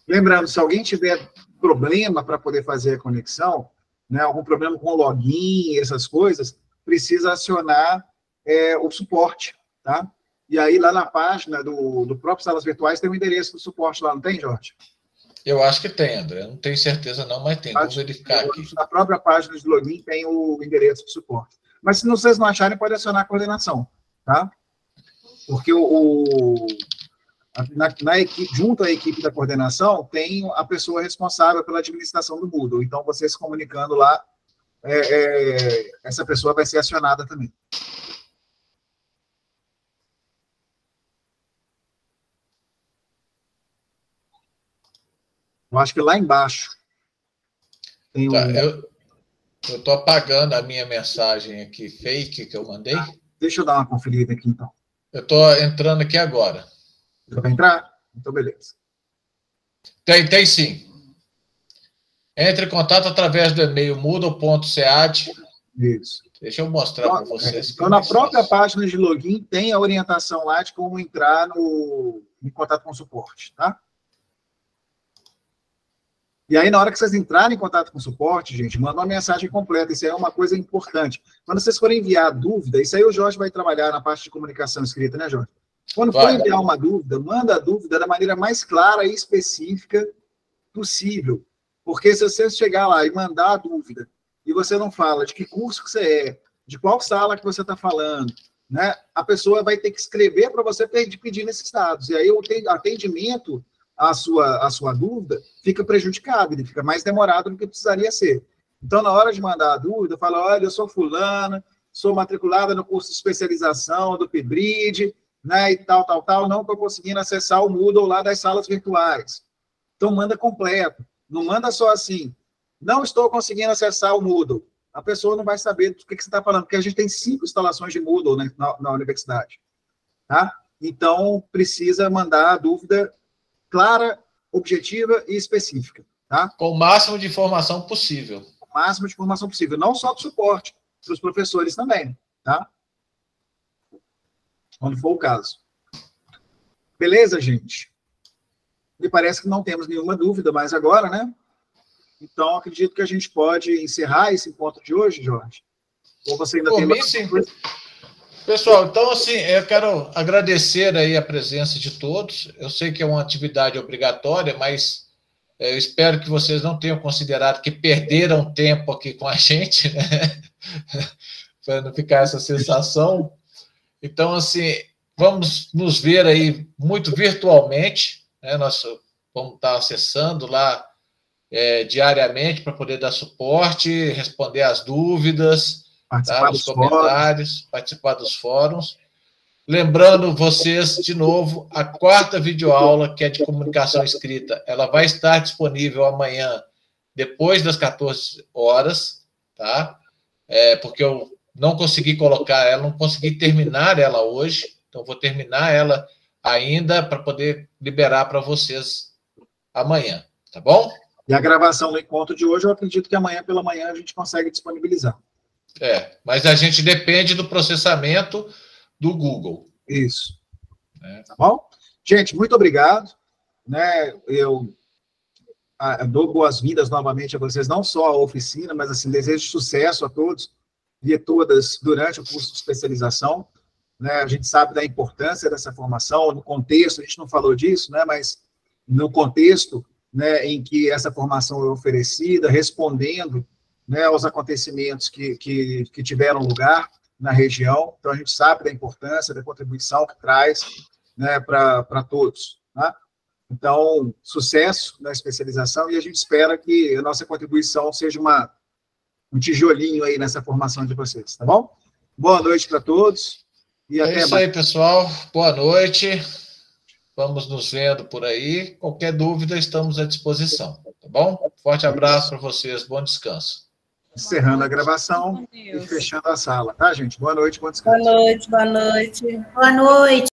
Lembrando, se alguém tiver problema para poder fazer a conexão, né, algum problema com o login, essas coisas, precisa acionar o suporte, tá? E aí, lá na página do próprio Salas Virtuais, tem o endereço do suporte lá, não tem, Jorge? Eu acho que tem, André. Não tenho certeza não, mas tem. Vamos verificar aqui. Na própria página de login tem o endereço do suporte. Mas se vocês não acharem, pode acionar a coordenação, tá? Porque na equipe, junto à equipe da coordenação, tem a pessoa responsável pela administração do Moodle. Então, você se comunicando lá, essa pessoa vai ser acionada também. Eu acho que lá embaixo tem eu estou apagando a minha mensagem aqui, fake, que eu mandei. Deixa eu dar uma conferida aqui, então. Eu estou entrando aqui agora. Você vai entrar? Então, beleza. Tem sim. Entre em contato através do e-mail moodle.cead. Isso. Deixa eu mostrar para vocês. Então, na própria página de login, tem a orientação lá de como entrar em contato com o suporte, tá? E aí, na hora que vocês entrarem em contato com o suporte, gente, manda uma mensagem completa. Isso aí é uma coisa importante. Quando vocês forem enviar dúvida, isso aí o Jorge vai trabalhar na parte de comunicação escrita, né, Jorge? Quando for enviar uma dúvida, manda a dúvida da maneira mais clara e específica possível. Porque se você chegar lá e mandar a dúvida, e você não fala de que curso que você é, de qual sala que você está falando, né, a pessoa vai ter que escrever para você pedir esses dados. E aí o atendimento à sua dúvida fica prejudicado, ele fica mais demorado do que precisaria ser. Então, na hora de mandar a dúvida, fala, olha, eu sou fulana, sou matriculada no curso de especialização do PIBRID, né, e tal, não estou conseguindo acessar o Moodle lá das salas virtuais. Então, manda completo. Não manda só assim, não estou conseguindo acessar o Moodle. A pessoa não vai saber do que você está falando, porque a gente tem 5 instalações de Moodle, né, na universidade. Tá? Então, precisa mandar a dúvida clara, objetiva e específica. Tá? Com o máximo de informação possível. Com o máximo de informação possível. Não só para o suporte, para os professores também. Tá? Quando for o caso. Beleza, gente? Me parece que não temos nenhuma dúvida mais agora, né? Então, acredito que a gente pode encerrar esse encontro de hoje, Jorge. Ou você ainda tem mais coisa? Pessoal, então, assim, eu quero agradecer aí a presença de todos. Eu sei que é uma atividade obrigatória, mas eu espero que vocês não tenham considerado que perderam tempo aqui com a gente, né? Para não ficar essa sensação. Então, assim, vamos nos ver aí muito virtualmente, né? Nós vamos estar acessando lá diariamente para poder dar suporte, responder as dúvidas, participar os comentários, participar dos fóruns. Lembrando vocês, de novo, a 4ª videoaula, que é de comunicação escrita, ela vai estar disponível amanhã, depois das 14 horas, tá? Porque eu não consegui colocar ela, não consegui terminar ela hoje, então vou terminar ela ainda para poder liberar para vocês amanhã, tá bom? E a gravação do encontro de hoje, eu acredito que amanhã pela manhã a gente consegue disponibilizar. Mas a gente depende do processamento do Google. Isso. Tá bom? Gente, muito obrigado. Né? Eu dou boas-vindas novamente a vocês, não só à oficina, mas assim, desejo sucesso a todos, ver todas durante o curso de especialização, né? A gente sabe da importância dessa formação, no contexto, a gente não falou disso, né? Mas no contexto, né, em que essa formação é oferecida, respondendo, né, aos acontecimentos que tiveram lugar na região. Então, a gente sabe da importância, da contribuição que traz, né, para todos. Né? Então, sucesso na especialização, e a gente espera que a nossa contribuição seja um tijolinho aí nessa formação de vocês, tá bom? Boa noite para todos. E até isso mais. aí, pessoal. Boa noite. Vamos nos vendo por aí. Qualquer dúvida, estamos à disposição, tá bom? Forte abraço para vocês. Bom descanso. Encerrando a gravação e fechando a sala, tá, gente? Boa noite, bom descanso. Boa noite, boa noite. Boa noite.